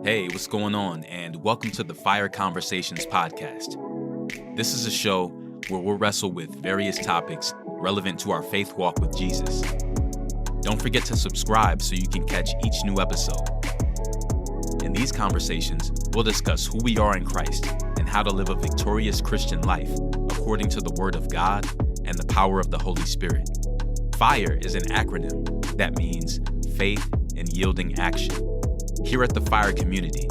Hey, what's going on? And welcome to the Fire Conversations podcast. This is a show where we'll wrestle with various topics relevant to our faith walk with Jesus. Don't forget to subscribe so you can catch each new episode. In these conversations, we'll discuss who we are in Christ and how to live a victorious Christian life according to the Word of God and the power of the Holy Spirit. FIRE is an acronym that means faith and yielding action. Here at the Fire community,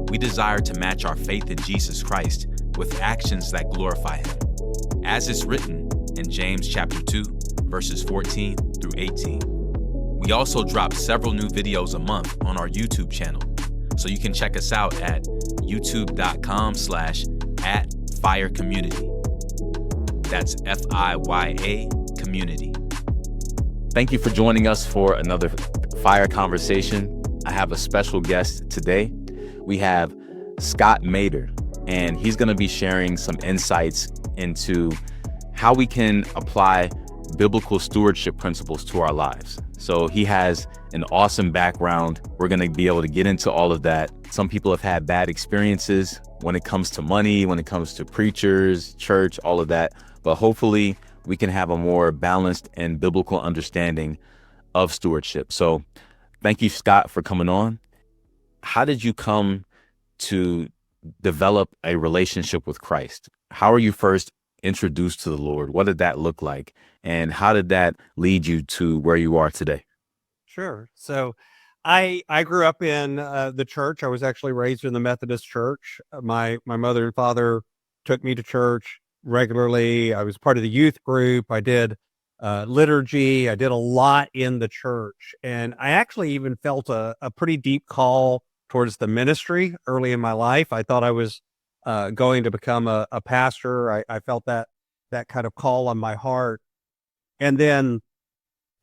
we desire to match our faith in Jesus Christ with actions that glorify Him, as is written in James chapter 2, verses 14 through 18. We also drop several new videos a month on our YouTube channel, so you can check us out at youtube.com/@firecommunity. That's FIYA community. Thank you for joining us for another Fire Conversation. I have a special guest today. We have Scott Maderer, and he's going to be sharing some insights into how we can apply biblical stewardship principles to our lives. So he has an awesome background. We're going to be able to get into all of that. Some people have had bad experiences when it comes to money, when it comes to preachers, church, all of that. But hopefully we can have a more balanced and biblical understanding of stewardship. So thank you, Scott, for coming on. How did you come to develop a relationship with Christ? How were you first introduced to the Lord? What did that look like? And how did that lead you to where you are today? Sure. So I grew up in the church. I was actually raised in the Methodist church. My mother and father took me to church regularly. I was part of the youth group. I did liturgy. I did a lot in the church. And I actually even felt a pretty deep call towards the ministry early in my life. I thought I was going to become a pastor. I felt that kind of call on my heart. And then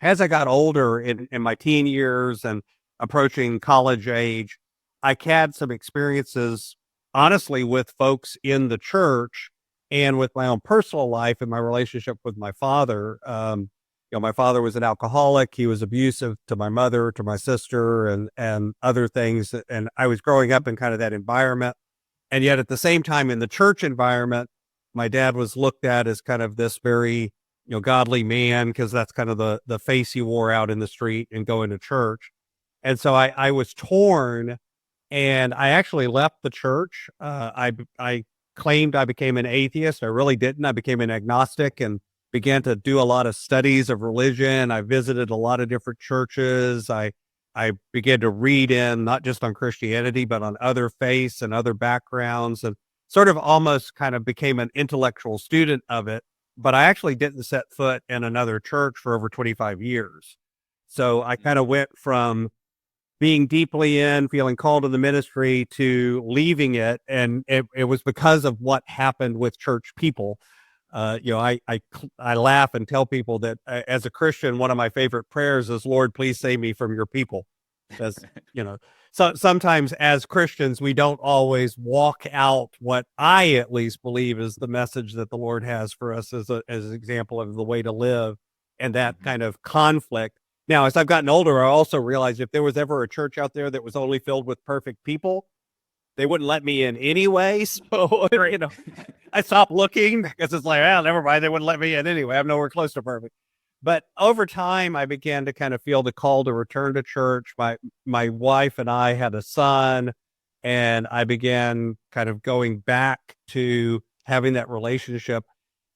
as I got older in my teen years and approaching college age, I had some experiences, honestly, with folks in the church and with my own personal life and my relationship with my father. My father was an alcoholic. He was abusive to my mother, to my sister, and other things. And I was growing up in kind of that environment. And yet at the same time in the church environment, my dad was looked at as kind of this very, godly man, because that's kind of the face he wore out in the street and going to church. And so I was torn, and I actually left the church. I claimed I became an atheist. I really didn't. I became an agnostic and began to do a lot of studies of religion. I visited a lot of different churches. I began to read in not just on Christianity, but on other faiths and other backgrounds, and sort of almost kind of became an intellectual student of it. But I actually didn't set foot in another church for over 25 years. So I kind of went from being deeply in, feeling called to the ministry, to leaving it. And it was because of what happened with church people. I laugh and tell people that as a Christian, one of my favorite prayers is, Lord, please save me from your people. Because, so sometimes as Christians, we don't always walk out what I at least believe is the message that the Lord has for us as an example of the way to live, and that kind of conflict. Now, as I've gotten older, I also realized if there was ever a church out there that was only filled with perfect people, they wouldn't let me in anyway. So, I stopped looking because it's like, never mind. They wouldn't let me in anyway. I'm nowhere close to perfect. But over time, I began to kind of feel the call to return to church. My wife and I had a son, and I began kind of going back to having that relationship.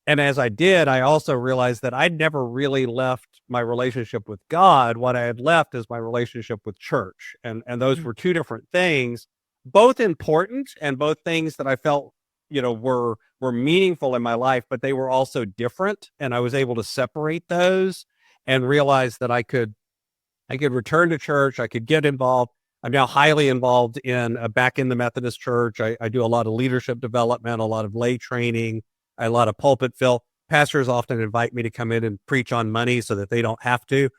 And as I did, I also realized that I'd never really left my relationship with God. What I had left is my relationship with church. And those were two different things, both important and both things that I felt, were meaningful in my life, but they were also different. And I was able to separate those and realize that I could return to church. I could get involved. I'm now highly involved back in the Methodist church. I do a lot of leadership development, a lot of lay training, a lot of pulpit fill. Pastors often invite me to come in and preach on money so that they don't have to,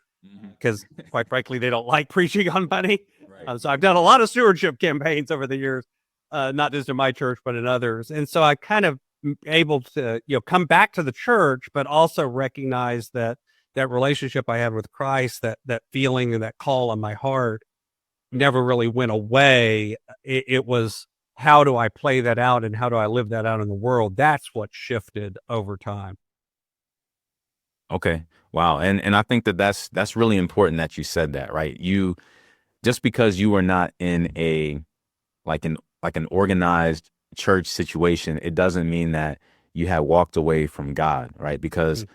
because quite frankly, they don't like preaching on money. Right. So I've done a lot of stewardship campaigns over the years, not just in my church, but in others. And so I kind of able to, come back to the church, but also recognize that relationship I had with Christ, that feeling and that call on my heart never really went away. It was, how do I play that out and how do I live that out in the world? That's what shifted over time. Okay. Wow. And I think that that's really important that you said that, right? You, just because you are not in a like an organized church situation, it doesn't mean that you have walked away from God, right? Because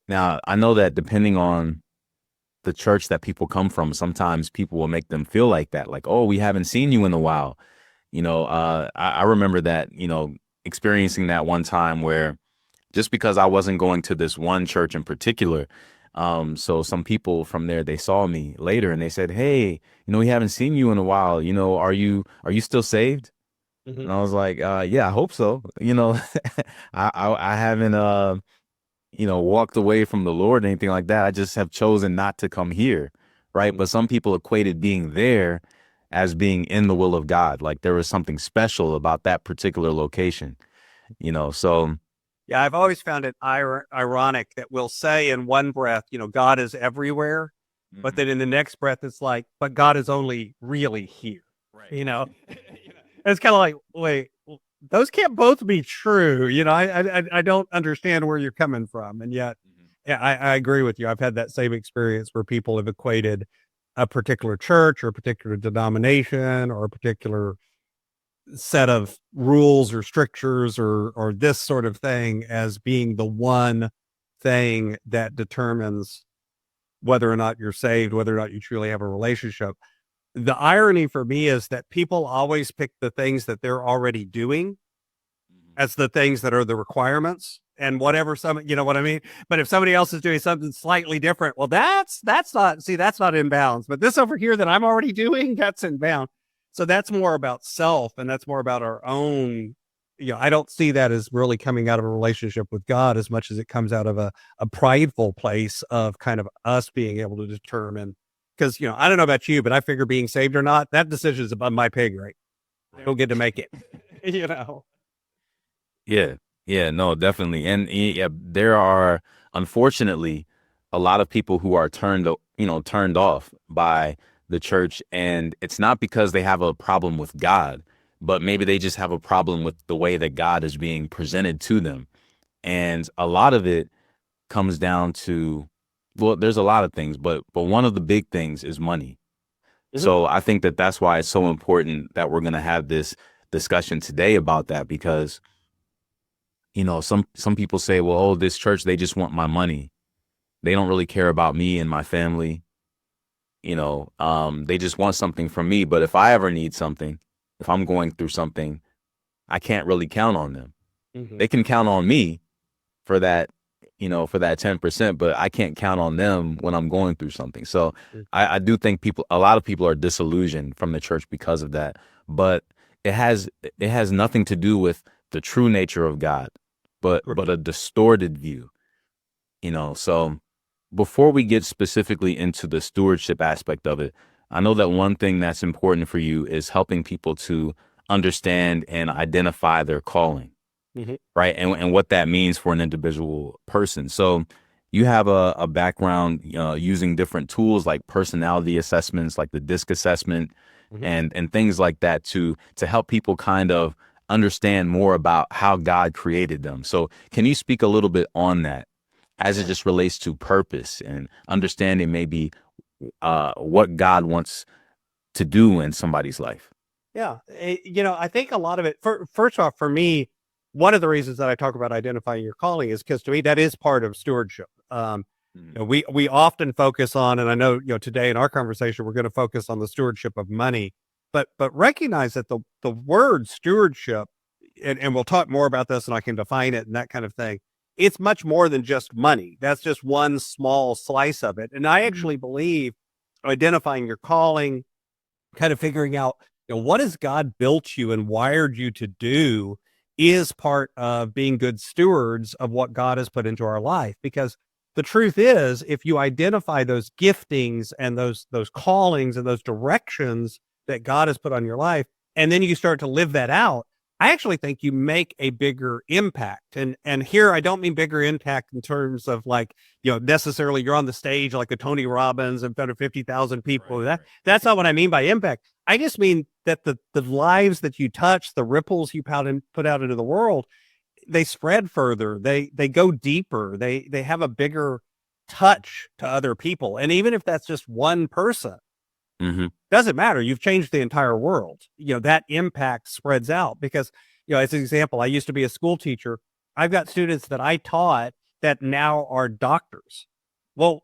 now I know that depending on the church that people come from, sometimes people will make them feel like that, like, oh, we haven't seen you in a while. I remember that, experiencing that one time where just because I wasn't going to this one church in particular, so some people from there, they saw me later and they said, hey, we haven't seen you in a while. Are you still saved? Mhm. And I was like, yeah, I hope so. I haven't, walked away from the Lord or anything like that. I just have chosen not to come here. Right. But some people equated being there as being in the will of God. Like there was something special about that particular location, so. Yeah, I've always found it ironic that we'll say in one breath, God is everywhere, but then in the next breath, it's like, but God is only really here. Right. It's kind of like, wait, those can't both be true. I don't understand where you're coming from. And yet, yeah, I agree with you. I've had that same experience where people have equated a particular church or a particular denomination or a particular set of rules or strictures or this sort of thing as being the one thing that determines whether or not you're saved, whether or not you truly have a relationship. The irony for me is that people always pick the things that they're already doing as the things that are the requirements, and whatever you know what I mean? But if somebody else is doing something slightly different, well, that's not in bounds. But this over here that I'm already doing, that's in bounds. So that's more about self, and that's more about our own. I don't see that as really coming out of a relationship with God as much as it comes out of a prideful place of kind of us being able to determine. Because, I don't know about you, but I figure being saved or not, that decision is above my pay grade. They don't get to make it, you know? Yeah. Yeah, no, definitely. And yeah, there are unfortunately a lot of people who are turned off by the church, and it's not because they have a problem with God, but maybe they just have a problem with the way that God is being presented to them. And a lot of it comes down to, well, there's a lot of things, but one of the big things is money. Mhm. So I think that that's why it's so important that we're going to have this discussion today about that, because some people say, well, oh, this church, they just want my money. They don't really care about me and my family. They just want something from me. But if I ever need something, if I'm going through something, I can't really count on them. Mhm. They can count on me for that, for that 10%, but I can't count on them when I'm going through something. So Mhm. I do think a lot of people are disillusioned from the church because of that. But it has nothing to do with the true nature of God, but a distorted view, So before we get specifically into the stewardship aspect of it, I know that one thing that's important for you is helping people to understand and identify their calling, Mhm. right? And what that means for an individual person. So you have a background using different tools like personality assessments, like the DISC assessment, Mhm. and things like that to help people kind of understand more about how God created them. So can you speak a little bit on that as it just relates to purpose and understanding maybe what God wants to do in somebody's life? Yeah. I think a lot of it, first off, for me, one of the reasons that I talk about identifying your calling is because to me, that is part of stewardship. We often focus on, and I know, today in our conversation, we're going to focus on the stewardship of money, but recognize that the word stewardship, and we'll talk more about this and I can define it and that kind of thing. It's much more than just money. That's just one small slice of it. And I actually believe identifying your calling, kind of figuring out, what has God built you and wired you to do is part of being good stewards of what God has put into our life. Because the truth is, if you identify those giftings and those callings and those directions that God has put on your life, and then you start to live that out, I actually think you make a bigger impact. And here I don't mean bigger impact in terms of like, necessarily you're on the stage like a Tony Robbins in front of 50,000 people. That's not what I mean by impact. I just mean that the lives that you touch, the ripples you put out into the world, they spread further. They go deeper. They have a bigger touch to other people. And even if that's just one person, doesn't matter. You've changed the entire world. That impact spreads out because, as an example, I used to be a school teacher. I've got students that I taught that now are doctors. Well,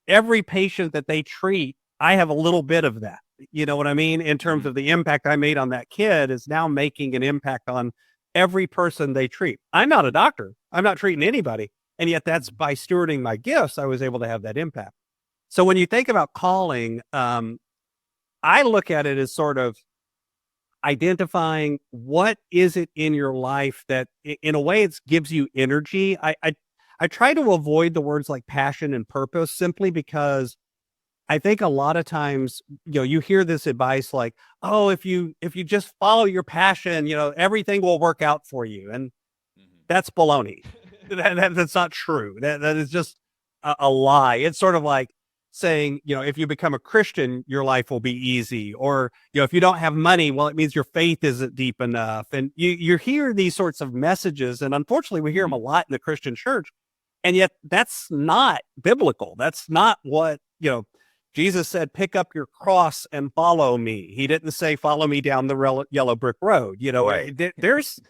every patient that they treat, I have a little bit of that. You know what I mean? In terms of the impact I made on that kid is now making an impact on every person they treat. I'm not a doctor. I'm not treating anybody. And yet that's by stewarding my gifts, I was able to have that impact. So when you think about calling, I look at it as sort of identifying what is it in your life that in a way it gives you energy. I try to avoid the words like passion and purpose simply because I think a lot of times, you hear this advice like, oh, if you just follow your passion, everything will work out for you. And that's baloney. That's not true. That is just a lie. It's sort of like saying, if you become a Christian, your life will be easy. Or, if you don't have money, well, it means your faith isn't deep enough. And you hear these sorts of messages. And unfortunately, we hear them a lot in the Christian church. And yet that's not biblical. That's not what, Jesus said, pick up your cross and follow me. He didn't say, follow me down the yellow brick road. Right. There's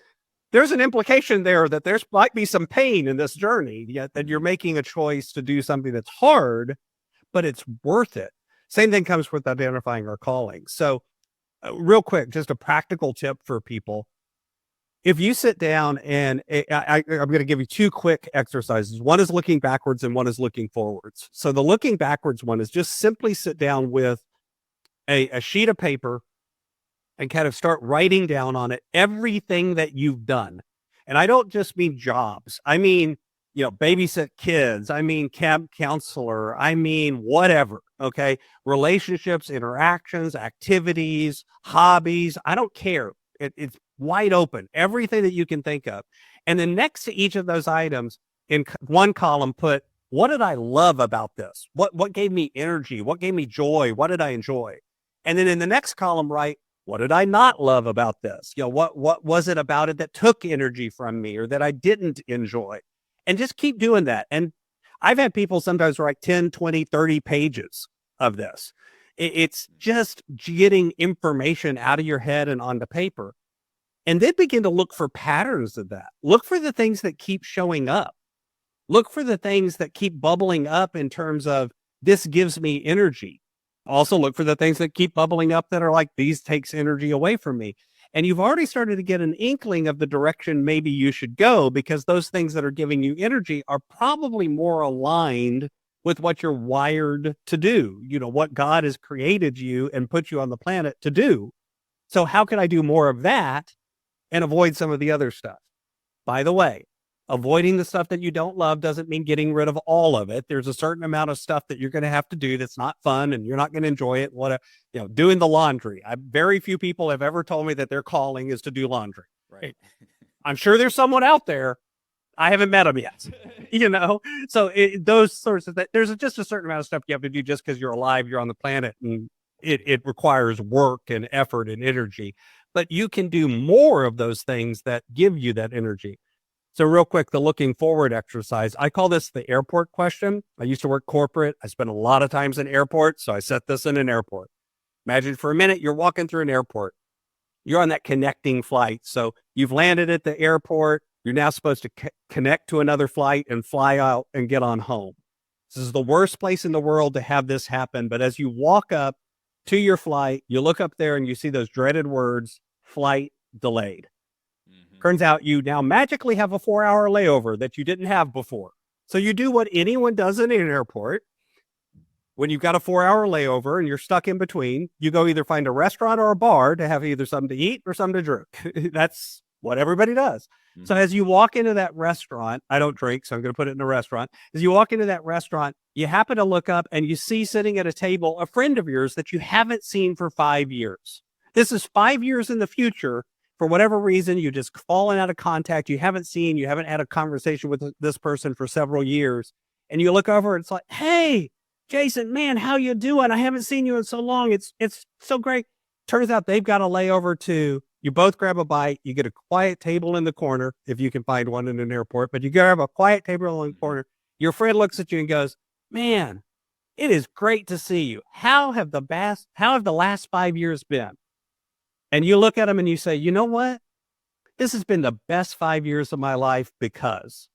an implication there that there might be some pain in this journey, yet that you're making a choice to do something that's hard, but it's worth it. Same thing comes with identifying our calling. So real quick, just a practical tip for people. If you sit down and I'm going to give you two quick exercises. One is looking backwards and one is looking forwards. So the looking backwards one is just simply sit down with a sheet of paper and kind of start writing down on it everything that you've done. And I don't just mean jobs. I mean, babysit kids. I mean, camp counselor. I mean, whatever. Okay. Relationships, interactions, activities, hobbies. I don't care. It's wide open. Everything that you can think of. And then next to each of those items in one column, put, what did I love about this? What gave me energy? What gave me joy? What did I enjoy? And then in the next column, write, what did I not love about this? What was it about it that took energy from me or that I didn't enjoy? And just keep doing that. And I've had people sometimes write 10, 20, 30 pages of this. It's just getting information out of your head and onto paper. And then begin to look for patterns of that. Look for the things that keep showing up. Look for the things that keep bubbling up in terms of this gives me energy. Also look for the things that keep bubbling up that are like, these takes energy away from me. And you've already started to get an inkling of the direction maybe you should go because those things that are giving you energy are probably more aligned with what you're wired to do, what God has created you and put you on the planet to do. So how can I do more of that and avoid some of the other stuff? By the way, avoiding the stuff that you don't love doesn't mean getting rid of all of it. There's a certain amount of stuff that you're going to have to do that's not fun and you're not going to enjoy it. Doing the laundry. Very few people have ever told me that their calling is to do laundry. Right. I'm sure there's someone out there. I haven't met them yet. So those sorts of things. There's just a certain amount of stuff you have to do just because you're alive, you're on the planet, and it requires work and effort and energy. But you can do more of those things that give you that energy. So real quick, the looking forward exercise, I call this the airport question. I used to work corporate. I spent a lot of times in airports. So I set this in an airport. Imagine for a minute, you're walking through an airport. You're on that connecting flight. So you've landed at the airport. You're now supposed to connect to another flight and fly out and get on home. This is the worst place in the world to have this happen. But as you walk up to your flight, you look up there and you see those dreaded words, flight delayed. Turns out you now magically have a 4-hour layover that you didn't have before. So you do what anyone does in an airport. When you've got a 4-hour layover and you're stuck in between, you go either find a restaurant or a bar to have either something to eat or something to drink. That's what everybody does. So as you walk into that restaurant, I don't drink, so I'm going to put it in a restaurant. As you walk into that restaurant, you happen to look up and you see sitting at a table a friend of yours that you haven't seen for 5 years. This is 5 years in the future. for whatever reason, you just fallen out of contact. You haven't had a conversation with this person for several years. And you look over, it's like, hey, Jason, man, how you doing? I haven't seen you in so long. It's so great. Turns out they've got a layover too. You both grab a bite. You get a quiet table in the corner, if you can find one in an airport, but you grab a quiet table in the corner. Your friend looks at you and goes, man, it is great to see you. How have the last 5 years been? And you look at him and you say, you know what? This has been the best 5 years of my life because.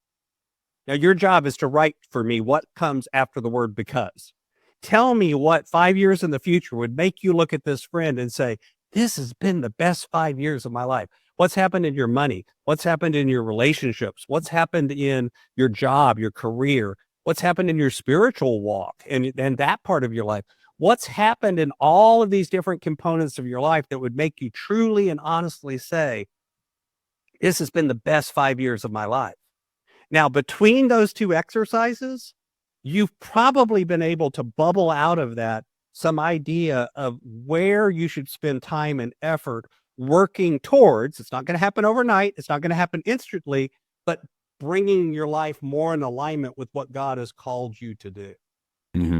Now, your job is to write for me what comes after the word because. Tell me what 5 years in the future would make you look at this friend and say, this has been the best 5 years of my life. What's happened in your money? What's happened in your relationships? What's happened in your job, your career? What's happened in your spiritual walk and that part of your life? What's happened in all of these different components of your life that would make you truly and honestly say, this has been the best 5 years of my life? Now, between those two exercises, you've probably been able to bubble out of that some idea of where you should spend time and effort working towards. It's not going to happen overnight. It's not going to happen instantly, but bringing your life more in alignment with what God has called you to do. Mm-hmm.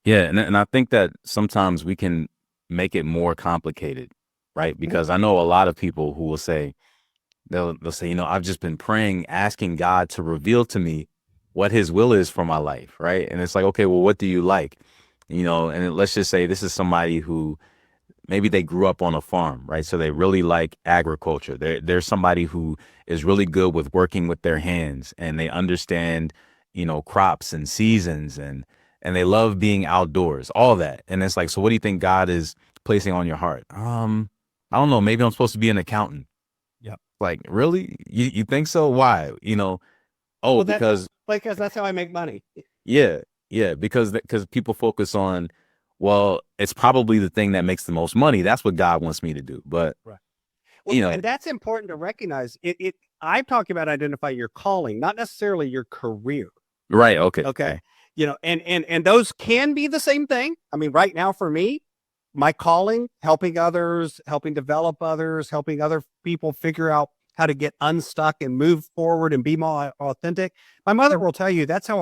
Yeah. And I think that sometimes we can make it more complicated, right? Because I know a lot of people who will say, they'll say, I've just been praying, asking God to reveal to me what his will is for my life, right? And it's like, okay, well, what do you like? And let's just say this is somebody who maybe they grew up on a farm, right? So they really like agriculture. They're somebody who is really good with working with their hands, and they understand, crops and seasons, and they love being outdoors, all that. And it's like, so what do you think God is placing on your heart? I don't know. Maybe I'm supposed to be an accountant. Yeah. Like, really? You think so? Why? Because that's how I make money. Yeah, because people focus on, well, it's probably the thing that makes the most money. That's what God wants me to do. But right. Well, and that's important to recognize. I'm talking about identify your calling, not necessarily your career. Right. Okay. Okay. And those can be the same thing. I mean, right now for me, my calling, helping others, helping develop others, helping other people figure out how to get unstuck and move forward and be more authentic. My mother will tell you that's how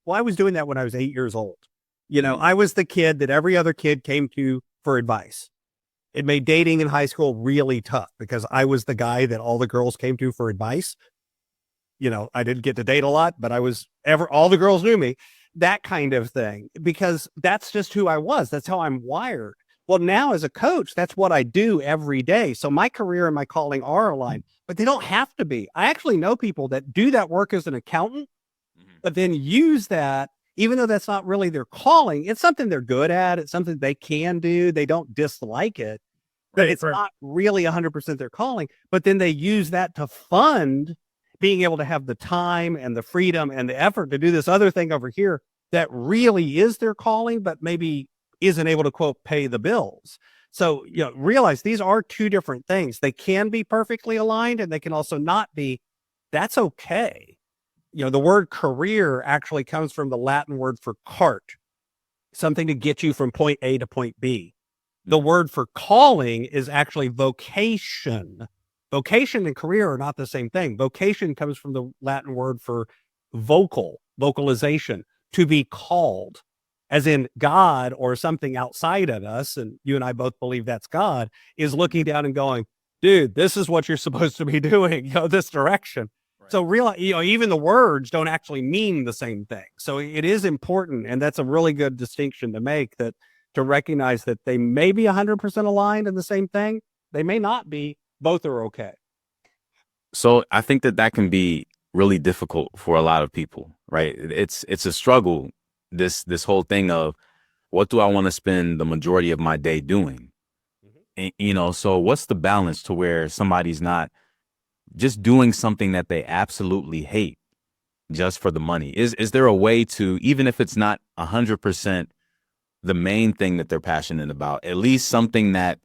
I was doing that when I was 8 years old. I was the kid that every other kid came to for advice. It made dating in high school really tough because I was the guy that all the girls came to for advice. I didn't get to date a lot, but all the girls knew me, that kind of thing, because that's just who I was. That's how I'm wired. Well, now as a coach, that's what I do every day. So my career and my calling are aligned, but they don't have to be. I actually know people that do that work as an accountant, but then use that, even though that's not really their calling. It's something they're good at. It's something they can do. They don't dislike it, but it's not really 100% their calling. But then they use that to fund being able to have the time and the freedom and the effort to do this other thing over here that really is their calling, but maybe isn't able to, quote, pay the bills. So, realize these are two different things. They can be perfectly aligned and they can also not be. That's okay. The word career actually comes from the Latin word for cart, something to get you from point A to point B. The word for calling is actually vocation. Vocation and career are not the same thing. Vocation comes from the Latin word for vocalization, to be called. As in God or something outside of us, and you and I both believe that's God, is looking down and going, dude, this is what you're supposed to be doing, this direction. Right. So realize, even the words don't actually mean the same thing. So it is important, and that's a really good distinction to make, that to recognize that they may be 100% aligned in the same thing. They may not be. Both are okay. So I think that can be really difficult for a lot of people, right? It's a struggle. This whole thing of, what do I want to spend the majority of my day doing? And, so what's the balance to where somebody's not just doing something that they absolutely hate just for the money? Is there a way to, even if it's not 100% the main thing that they're passionate about, at least something that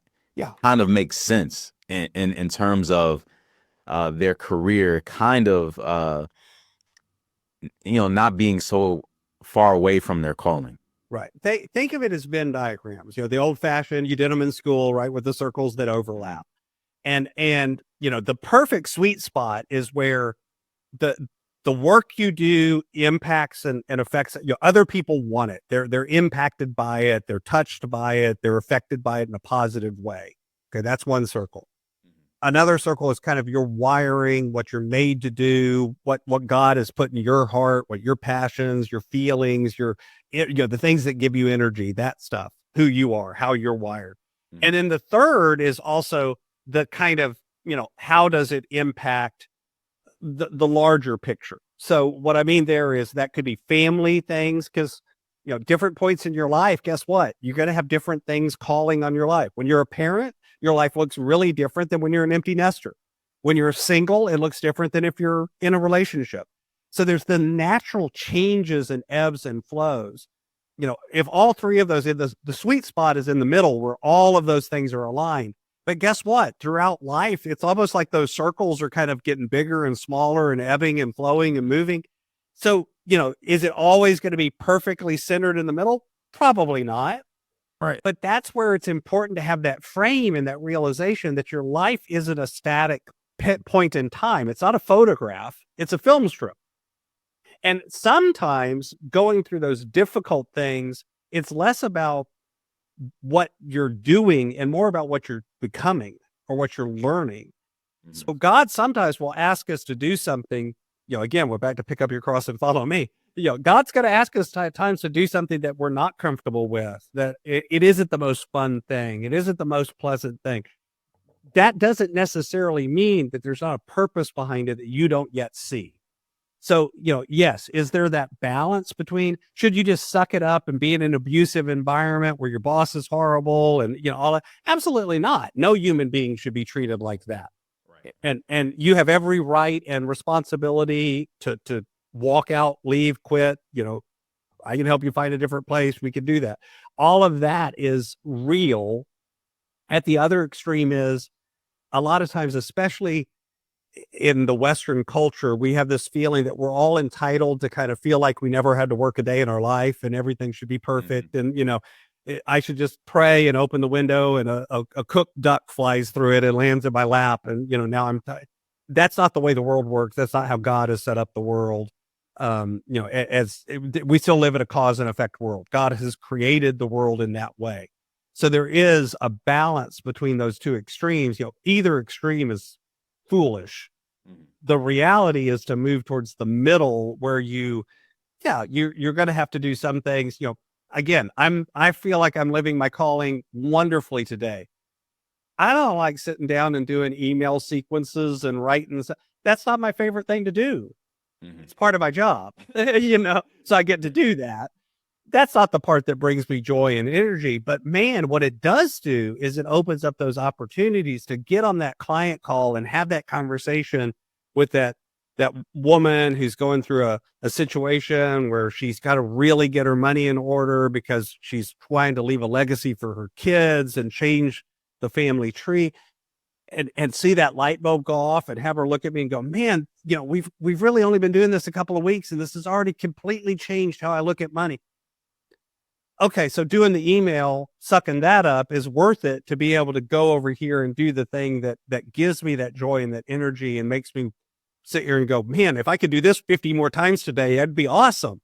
kind of makes sense in terms of their career, kind of, not being so far away from their calling? Right. Think of it as Venn diagrams, the old fashioned, you did them in school, right? With the circles that overlap. And the perfect sweet spot is where the the work you do impacts and affects, other people want it. They're impacted by it, they're touched by it, they're affected by it in a positive way. Okay, that's one circle. Another circle is kind of your wiring, what you're made to do, what God has put in your heart, what your passions, your feelings, the things that give you energy, that stuff, who you are, how you're wired. And then the third is also the kind of, how does it impact the larger picture? So what I mean there is that could be family things, because different points in your life, guess what? You're going to have different things calling on your life. When you're a parent, your life looks really different than when you're an empty nester. When you're single, it looks different than if you're in a relationship. So there's the natural changes and ebbs and flows. If all three of those, the sweet spot is in the middle where all of those things are aligned. But guess what? Throughout life, it's almost like those circles are kind of getting bigger and smaller and ebbing and flowing and moving. So, is it always going to be perfectly centered in the middle? Probably not. Right. But that's where it's important to have that frame and that realization that your life isn't a static point in time. It's not a photograph. It's a film strip. And sometimes going through those difficult things, it's less about what you're doing and more about what you're becoming or what you're learning. So God sometimes will ask us to do something, again, we're back to pick up your cross and follow me. God's going to ask us at times to do something that we're not comfortable with, that it isn't the most fun thing. It isn't the most pleasant thing. That doesn't necessarily mean that there's not a purpose behind it that you don't yet see. So, yes, is there that balance between, should you just suck it up and be in an abusive environment where your boss is horrible and, all that? Absolutely not. No human being should be treated like that. Right. And you have every right and responsibility to walk out, leave, quit. I can help you find a different place. We can do that. All of that is real. At the other extreme is a lot of times, especially in the Western culture, we have this feeling that we're all entitled to kind of feel like we never had to work a day in our life and everything should be perfect. And, I should just pray and open the window and a cooked duck flies through it and lands in my lap. And, now that's not the way the world works. That's not how God has set up the world. We still live in a cause and effect world. God has created the world in that way. So there is a balance between those two extremes. Either extreme is foolish. The reality is to move towards the middle where you're going to have to do some things. Again, I feel like I'm living my calling wonderfully today. I don't like sitting down and doing email sequences and writing. That's not my favorite thing to do. It's part of my job, so I get to do that. That's not the part that brings me joy and energy. But man, what it does do is it opens up those opportunities to get on that client call and have that conversation with that woman who's going through a situation where she's got to really get her money in order because she's trying to leave a legacy for her kids and change the family tree. And see that light bulb go off and have her look at me and go, man, we've really only been doing this a couple of weeks and this has already completely changed how I look at money. Okay, so doing the email, sucking that up is worth it to be able to go over here and do the thing that gives me that joy and that energy and makes me sit here and go, man, if I could do this 50 more times today, that'd be awesome.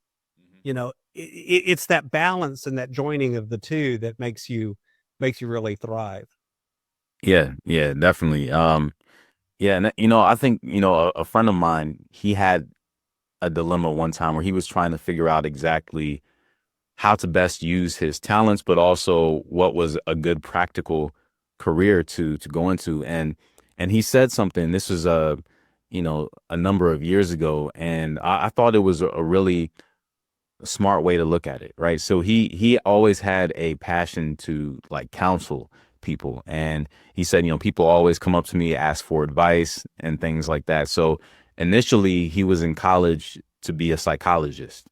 It's that balance and that joining of the two that makes you really thrive. Yeah, definitely. And I think, a friend of mine, he had a dilemma one time where he was trying to figure out exactly how to best use his talents, but also what was a good practical career to go into. And he said something, this was a number of years ago. And I thought it was a really smart way to look at it. Right. So he always had a passion to counsel people. And he said, people always come up to me, ask for advice and things like that. So initially he was in college to be a psychologist.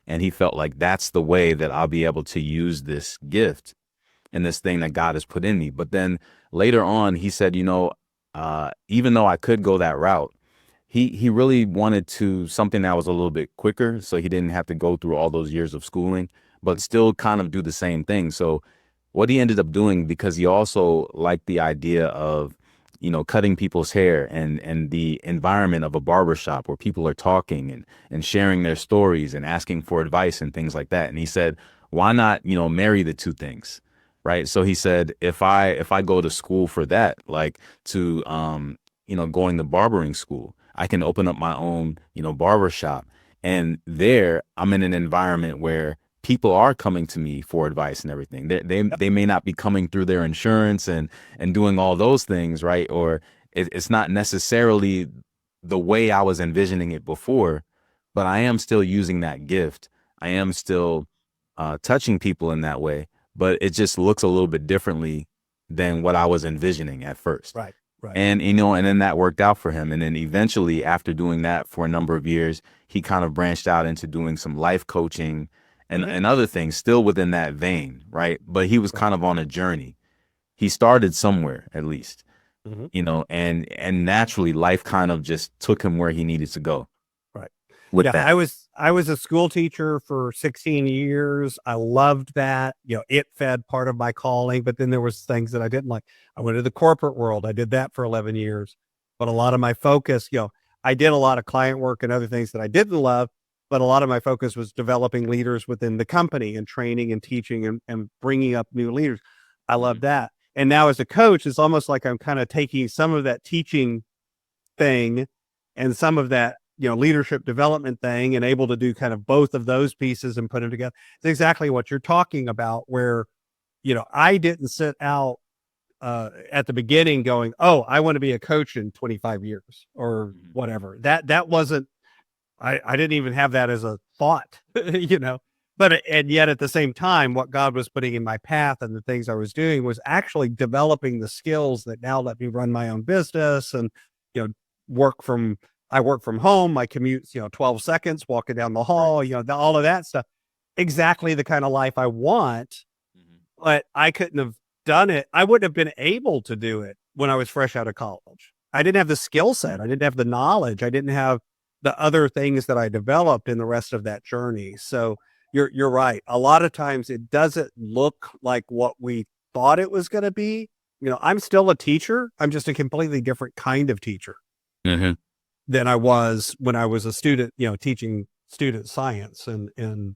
And he felt like that's the way that I'll be able to use this gift and this thing that God has put in me. But then later on, he said, even though I could go that route, he really wanted something that was a little bit quicker. So he didn't have to go through all those years of schooling, but still kind of do the same thing. So what he ended up doing, because he also liked the idea of cutting people's hair and the environment of a barbershop where people are talking and sharing their stories and asking for advice and things like that. And he said, why not, marry the two things? Right. So he said, if I go to school for that, like to, going to barbering school, I can open up my own, barber shop. And there I'm in an environment where people are coming to me for advice and everything. They may not be coming through their insurance and doing all those things, right? Or it's not necessarily the way I was envisioning it before, but I am still using that gift. I am still touching people in that way, but it just looks a little bit differently than what I was envisioning at first. Right. Right. And, and then that worked out for him. And then eventually, after doing that for a number of years, he kind of branched out into doing some life coaching and other things still within that vein, right? But he was kind of on a journey. He started somewhere, at least, and naturally life kind of just took him where he needed to go. Right. With that. I was a school teacher for 16 years. I loved that. It fed part of my calling, but then there was things that I didn't like. I went to the corporate world. I did that for 11 years. But a lot of my focus, I did a lot of client work and other things that I didn't love, but a lot of my focus was developing leaders within the company and training and teaching and bringing up new leaders. I love that. And now as a coach, it's almost like I'm kind of taking some of that teaching thing and some of that, leadership development thing and able to do kind of both of those pieces and put them together. It's exactly what you're talking about where, I didn't sit out at the beginning going, oh, I want to be a coach in 25 years or whatever. That wasn't, I didn't even have that as a thought, but, and yet at the same time, what God was putting in my path and the things I was doing was actually developing the skills that now let me run my own business and, I work from home. My commute's, 12 seconds walking down the hall, all of that stuff. Exactly the kind of life I want, but I couldn't have done it. I wouldn't have been able to do it when I was fresh out of college. I didn't have the skill set. I didn't have the knowledge. I didn't have the other things that I developed in the rest of that journey. So you're right. A lot of times it doesn't look like what we thought it was going to be. I'm still a teacher. I'm just a completely different kind of teacher than I was when I was a student, teaching student science in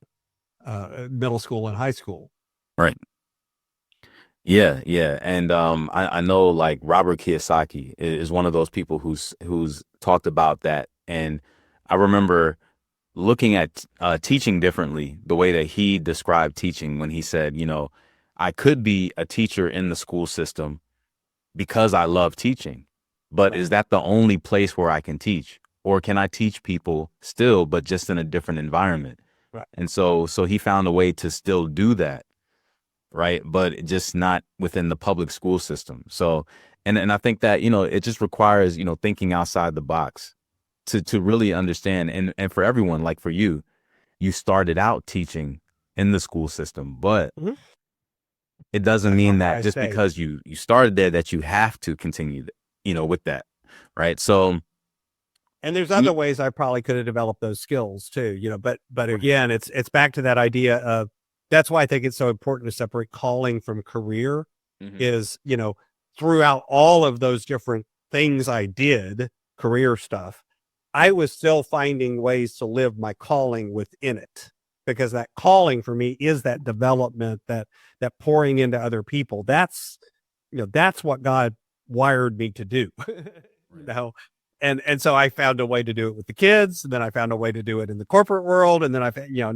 middle school and high school. Right. Yeah. And I know like Robert Kiyosaki is one of those people who's talked about that. And I remember looking at teaching differently, the way that he described teaching when he said, I could be a teacher in the school system because I love teaching. But is that the only place where I can teach? Or can I teach people still, but just in a different environment? Right. And so he found a way to still do that, right? But just not within the public school system. So, and I think that, it just requires, thinking outside the box to really understand. And for everyone, like for you, you started out teaching in the school system, but it doesn't mean that just because you started there that you have to continue with that, right? So, and there's other ways I probably could have developed those skills too, but again, it's back to that idea of, that's why I think it's so important to separate calling from career is, throughout all of those different things I did, career stuff, I was still finding ways to live my calling within it, because that calling for me is that development, that pouring into other people. That's what God wired me to do. And so I found a way to do it with the kids, and then I found a way to do it in the corporate world, and then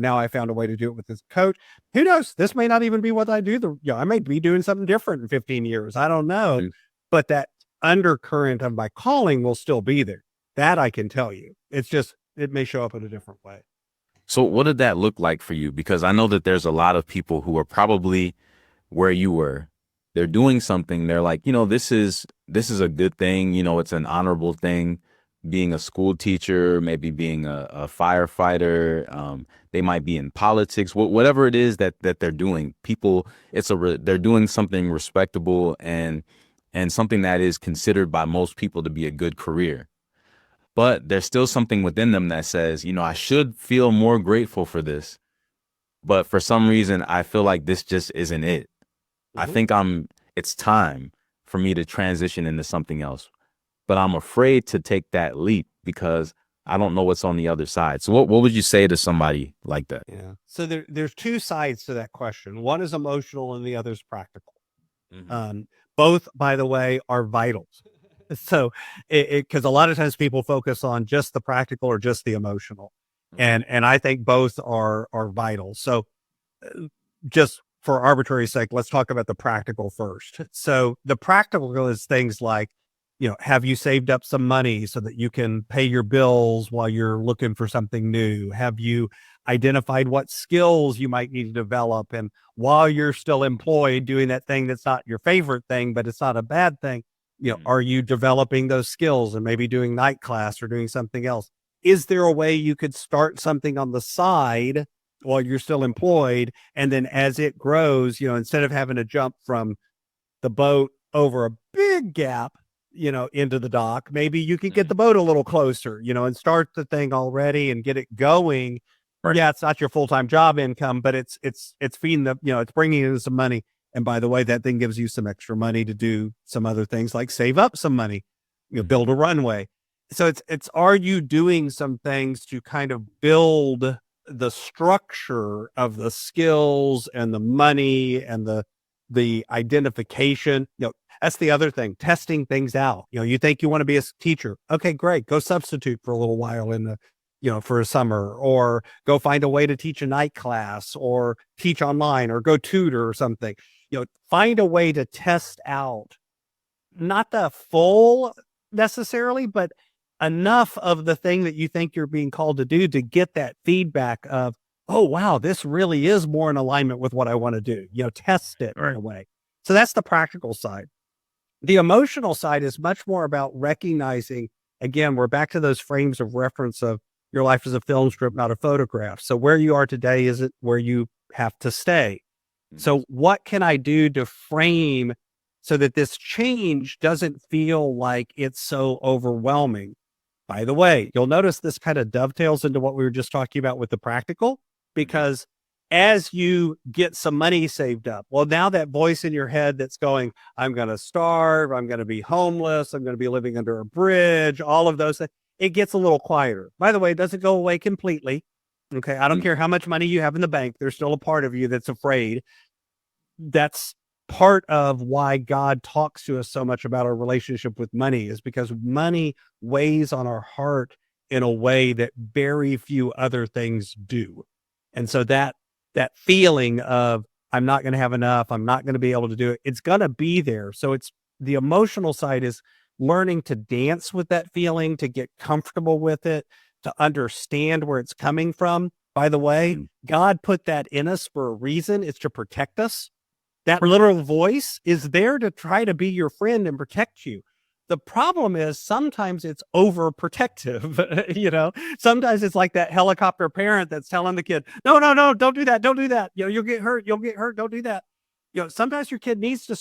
now I found a way to do it with this coach. Who knows? This may not even be what I do. I may be doing something different in 15 years. I don't know, but that undercurrent of my calling will still be there. That I can tell you. It's just, it may show up in a different way. So what did that look like for you? Because I know that there's a lot of people who are probably where you were. They're doing something. They're like, this is a good thing. It's an honorable thing. Being a school teacher, maybe being a firefighter. They might be in politics. Whatever it is that they're doing, people, they're doing something respectable and something that is considered by most people to be a good career. But there's still something within them that says, I should feel more grateful for this. But for some reason, I feel like this just isn't it. I think it's time for me to transition into something else. But I'm afraid to take that leap because I don't know what's on the other side. So what would you say to somebody like that? Yeah. So there's two sides to that question. One is emotional and the other is practical. Both, by the way, are vital. So because a lot of times people focus on just the practical or just the emotional. And I think both are vital. So just for arbitrary sake, let's talk about the practical first. So the practical is things like, have you saved up some money so that you can pay your bills while you're looking for something new? Have you identified what skills you might need to develop? And while you're still employed doing that thing that's not your favorite thing, but it's not a bad thing, are you developing those skills and maybe doing night class or doing something else? Is there a way you could start something on the side while you're still employed? And then as it grows, instead of having to jump from the boat over a big gap, into the dock, maybe you can get the boat a little closer, and start the thing already and get it going. Right. Yeah, it's not your full-time job income, but it's feeding it's bringing in some money. And by the way, that thing gives you some extra money to do some other things like save up some money, build a runway. So are you doing some things to kind of build the structure of the skills and the money and the identification? That's the other thing, testing things out. You think you want to be a teacher. Okay, great. Go substitute for a little while in the, for a summer, or go find a way to teach a night class or teach online or go tutor or something. Find a way to test out, not the full necessarily, but enough of the thing that you think you're being called to do to get that feedback of, oh, wow, this really is more in alignment with what I want to do. Test it in a way. So that's the practical side. The emotional side is much more about recognizing, again, we're back to those frames of reference of your life is a film strip, not a photograph. So where you are today isn't where you have to stay. So what can I do to frame so that this change doesn't feel like it's so overwhelming? By the way, you'll notice this kind of dovetails into what we were just talking about with the practical, because as you get some money saved up, well, now that voice in your head that's going, I'm going to starve, I'm going to be homeless, I'm going to be living under a bridge, all of those things, it gets a little quieter. By the way, it doesn't go away completely. Okay. I don't care how much money you have in the bank. There's still a part of you that's afraid. That's part of why God talks to us so much about our relationship with money, is because money weighs on our heart in a way that very few other things do. And so that feeling of, I'm not going to have enough, I'm not going to be able to do it, it's going to be there. So it's the emotional side is learning to dance with that feeling, to get comfortable with it, to understand where it's coming from. By the way, God put that in us for a reason. It's to protect us. That literal voice is there to try to be your friend and protect you. The problem is sometimes it's overprotective. Sometimes it's like that helicopter parent that's telling the kid, no, don't do that. Don't do that. You'll get hurt. Don't do that. Sometimes your kid needs to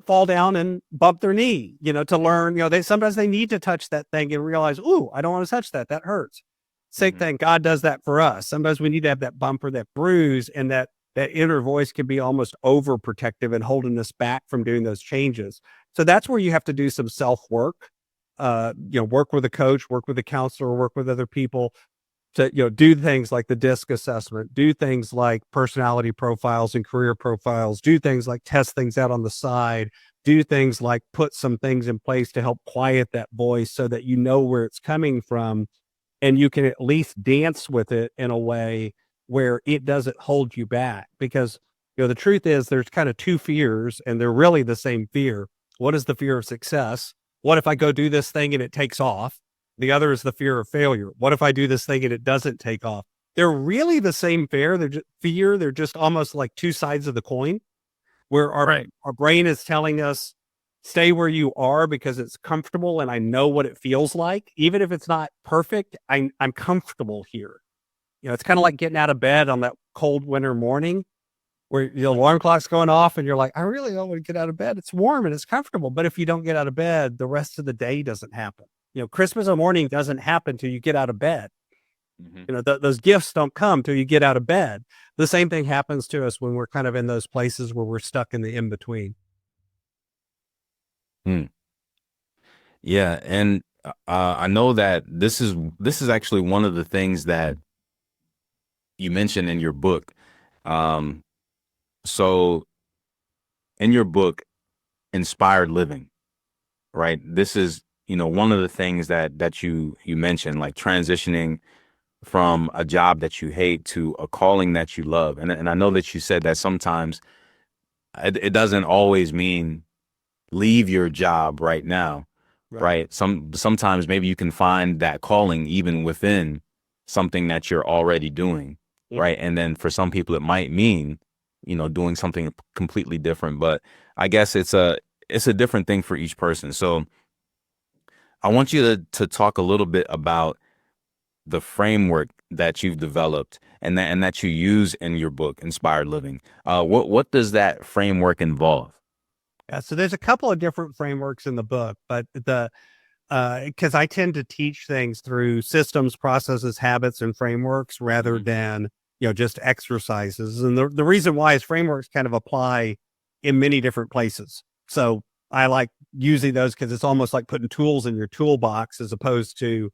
fall down and bump their knee, to learn, sometimes they need to touch that thing and realize, ooh, I don't want to touch that. That hurts. Same thing. God does that for us. Sometimes we need to have that bump or that bruise, and that inner voice can be almost overprotective and holding us back from doing those changes. So that's where you have to do some self-work, work with a coach, work with a counselor, work with other people to, do things like the DISC assessment, do things like personality profiles and career profiles, do things like test things out on the side, do things like put some things in place to help quiet that voice so that you know where it's coming from, and you can at least dance with it in a way where it doesn't hold you back. Because, the truth is there's kind of two fears, and they're really the same fear. What is the fear of success? What if I go do this thing and it takes off? The other is the fear of failure. What if I do this thing and it doesn't take off? They're really the same fear. They're just almost like two sides of the coin, where our brain is telling us, stay where you are because it's comfortable and I know what it feels like. Even if it's not perfect, I'm comfortable here. It's kind of like getting out of bed on that cold winter morning where the alarm clock's going off and you're like, I really don't want to get out of bed. It's warm and it's comfortable. But if you don't get out of bed, the rest of the day doesn't happen. Christmas morning doesn't happen till you get out of bed. Those gifts don't come till you get out of bed. The same thing happens to us when we're kind of in those places where we're stuck in the in-between. Hmm. Yeah, and I know that this is actually one of the things that you mentioned in your book. Um, so in your book, Inspired Living, right? This is, one of the things that you mentioned, like transitioning from a job that you hate to a calling that you love. And I know that you said that sometimes it doesn't always mean leave your job right now, Right. right? Sometimes maybe you can find that calling even within something that you're already doing, Mhm. right? And then for some people it might mean, doing something completely different, but I guess it's a different thing for each person. So I want you to talk a little bit about the framework that you've developed and that you use in your book, Inspired Living. What does that framework involve? Yeah, so there's a couple of different frameworks in the book, but because I tend to teach things through systems, processes, habits, and frameworks rather Mhm. than just exercises. And the reason why is frameworks kind of apply in many different places. So I like using those because it's almost like putting tools in your toolbox as opposed to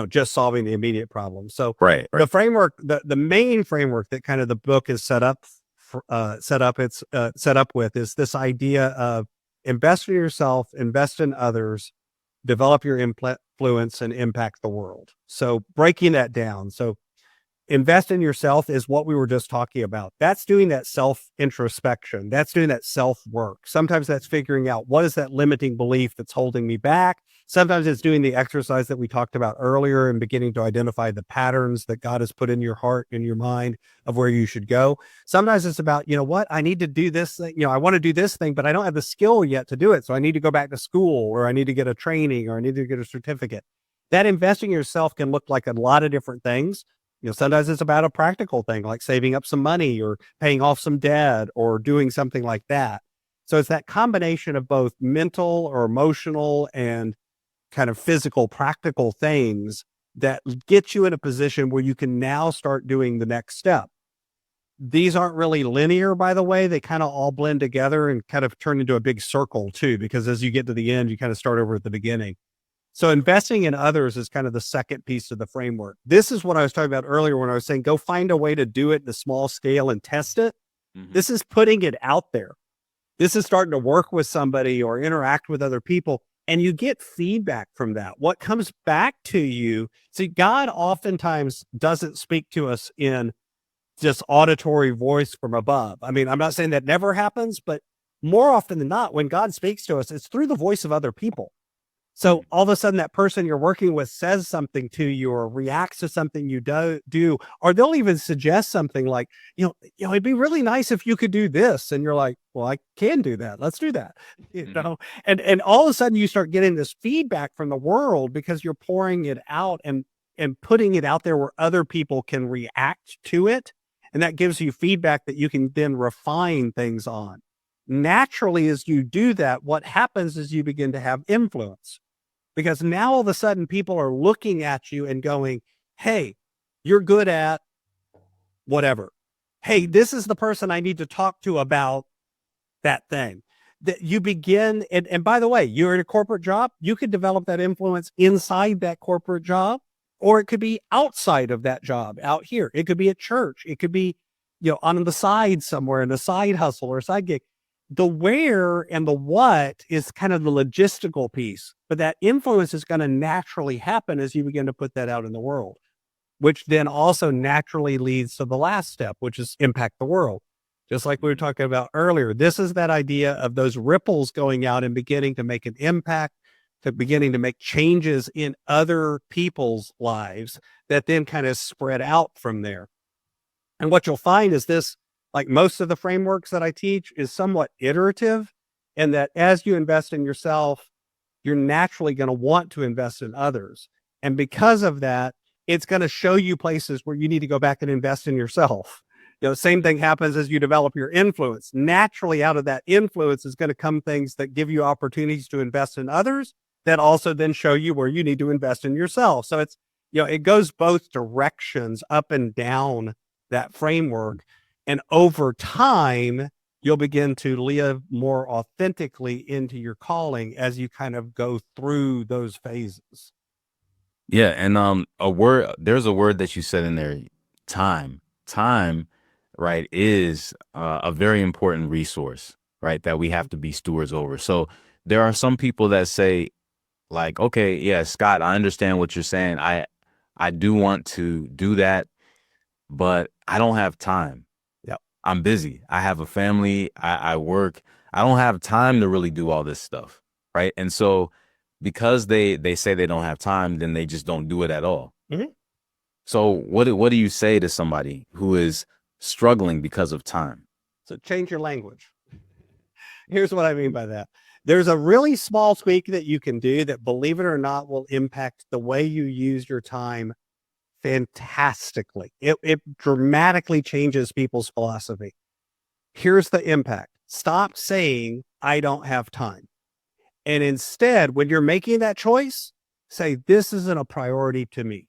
just solving the immediate problem. So Right, right. the framework, the main framework that kind of the book is set up with is this idea of invest in yourself, invest in others, develop your influence, and impact the world. So breaking that down. So invest in yourself is what we were just talking about. That's doing that self introspection. That's doing that self work. Sometimes that's figuring out what is that limiting belief that's holding me back. Sometimes it's doing the exercise that we talked about earlier and beginning to identify the patterns that God has put in your heart, in your mind of where you should go. Sometimes it's about, what I need to do this thing. I want to do this thing, but I don't have the skill yet to do it. So I need to go back to school or I need to get a training or I need to get a certificate. That investing in yourself can look like a lot of different things. Sometimes it's about a practical thing like saving up some money or paying off some debt or doing something like that. So it's that combination of both mental or emotional and kind of physical, practical things that get you in a position where you can now start doing the next step. These aren't really linear, by the way. They kind of all blend together and kind of turn into a big circle too, because as you get to the end, you kind of start over at the beginning. So investing in others is kind of the second piece of the framework. This is what I was talking about earlier when I was saying, go find a way to do it in a small scale and test it. Hmm. This is putting it out there. This is starting to work with somebody or interact with other people. And you get feedback from that. What comes back to you, see, God oftentimes doesn't speak to us in just auditory voice from above. I mean, I'm not saying that never happens, but more often than not, when God speaks to us, it's through the voice of other people. So all of a sudden that person you're working with says something to you or reacts to something you do, or they'll even suggest something like, it'd be really nice if you could do this. And you're like, well, I can do that. Let's do that. Hmm. And all of a sudden you start getting this feedback from the world because you're pouring it out and putting it out there where other people can react to it. And that gives you feedback that you can then refine things on. Naturally, as you do that, what happens is you begin to have influence because now all of a sudden people are looking at you and going, hey, you're good at whatever. Hey, this is the person I need to talk to about that thing. That you begin, and by the way, you're in a corporate job, you could develop that influence inside that corporate job, or it could be outside of that job out here. It could be at church. It could be, on the side somewhere in a side hustle or a side gig. The where and the what is kind of the logistical piece, but that influence is going to naturally happen as you begin to put that out in the world, which then also naturally leads to the last step, which is impact the world. Just like we were talking about earlier, this is that idea of those ripples going out and beginning to make an impact, to beginning to make changes in other people's lives that then kind of spread out from there. And what you'll find is this, like most of the frameworks that I teach, is somewhat iterative, and that as you invest in yourself, you're naturally going to want to invest in others. And because of that, it's going to show you places where you need to go back and invest in yourself. Same thing happens as you develop your influence. Naturally, out of that influence is going to come things that give you opportunities to invest in others that also then show you where you need to invest in yourself. So it goes both directions, up and down that framework. And over time, you'll begin to live more authentically into your calling as you kind of go through those phases. Yeah, and there's a word that you said in there, time. Time, right, is a very important resource, right, that we have to be stewards over. So there are some people that say, like, okay, yeah, Scott, I understand what you're saying. I do want to do that, but I don't have time. Yep. I'm busy. I have a family. I work. I don't have time to really do all this stuff, right? And so because they say they don't have time, then they just don't do it at all. Mhm. So what do you say to somebody who is struggling because of time? So change your language. Here's what I mean by that. There's a really small tweak that you can do that, believe it or not, will impact the way you use your time fantastically. It dramatically changes people's philosophy. Here's the impact. Stop saying, I don't have time. And instead, when you're making that choice, say, this isn't a priority to me.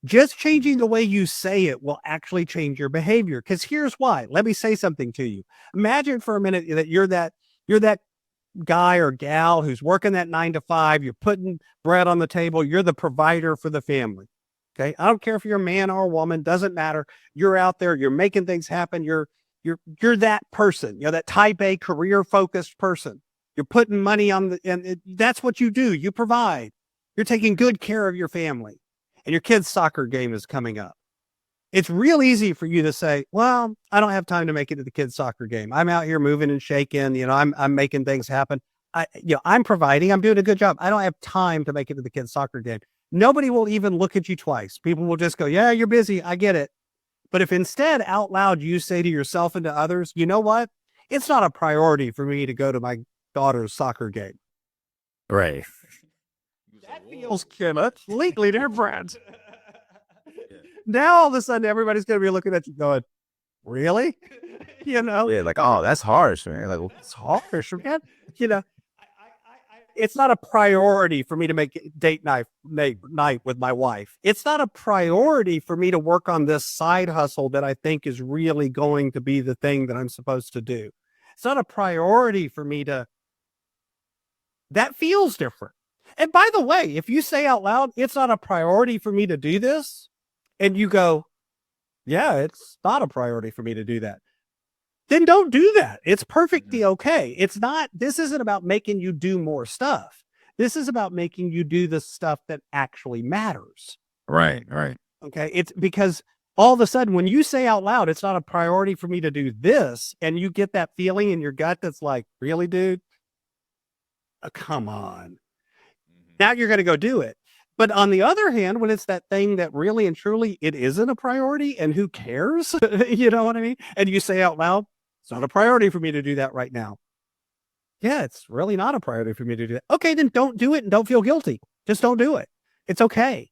Just changing the way you say it will actually change your behavior. Because here's why. Let me say something to you. Imagine for a minute that you're that guy or gal who's working that 9 to 5. You're putting bread on the table. You're the provider for the family. Okay. I don't care if you're a man or a woman, doesn't matter. You're out there, you're making things happen. You're that person, that type A career focused person. You're putting money on that's what you do. You provide. You're taking good care of your family, and your kid's soccer game is coming up. It's real easy for you to say, well, I don't have time to make it to the kid's soccer game. I'm out here moving and shaking. I'm making things happen. I'm providing. I'm doing a good job. I don't have time to make it to the kid's soccer game. Nobody will even look at you twice. People will just go, yeah, you're busy. I get it. But if instead out loud you say to yourself and to others, you know what? It's not a priority for me to go to my daughter's soccer game. Right. That feels completely different. Now all of a sudden everybody's going to be looking at you going, really? Yeah, like, oh, that's harsh, man. Like, It's harsh, man. It's not a priority for me to make date night with my wife. It's not a priority for me to work on this side hustle that I think is really going to be the thing that I'm supposed to do. It's not a priority for me that feels different. And by the way, if you say out loud, it's not a priority for me to do this, and you go, yeah, it's not a priority for me to do that, then don't do that. It's perfectly okay. This isn't about making you do more stuff. This is about making you do the stuff that actually matters. right. Okay. It's because all of a sudden, when you say out loud, it's not a priority for me to do this, and you get that feeling in your gut that's like, really, dude? Come on. Now you're going to go do it. But on the other hand, when it's that thing that really and truly it isn't a priority, and who cares? You know what I mean? And you say out loud, it's not a priority for me to do that right now. Yeah, it's really not a priority for me to do that. Okay, then don't do it and don't feel guilty. Just don't do it. It's okay.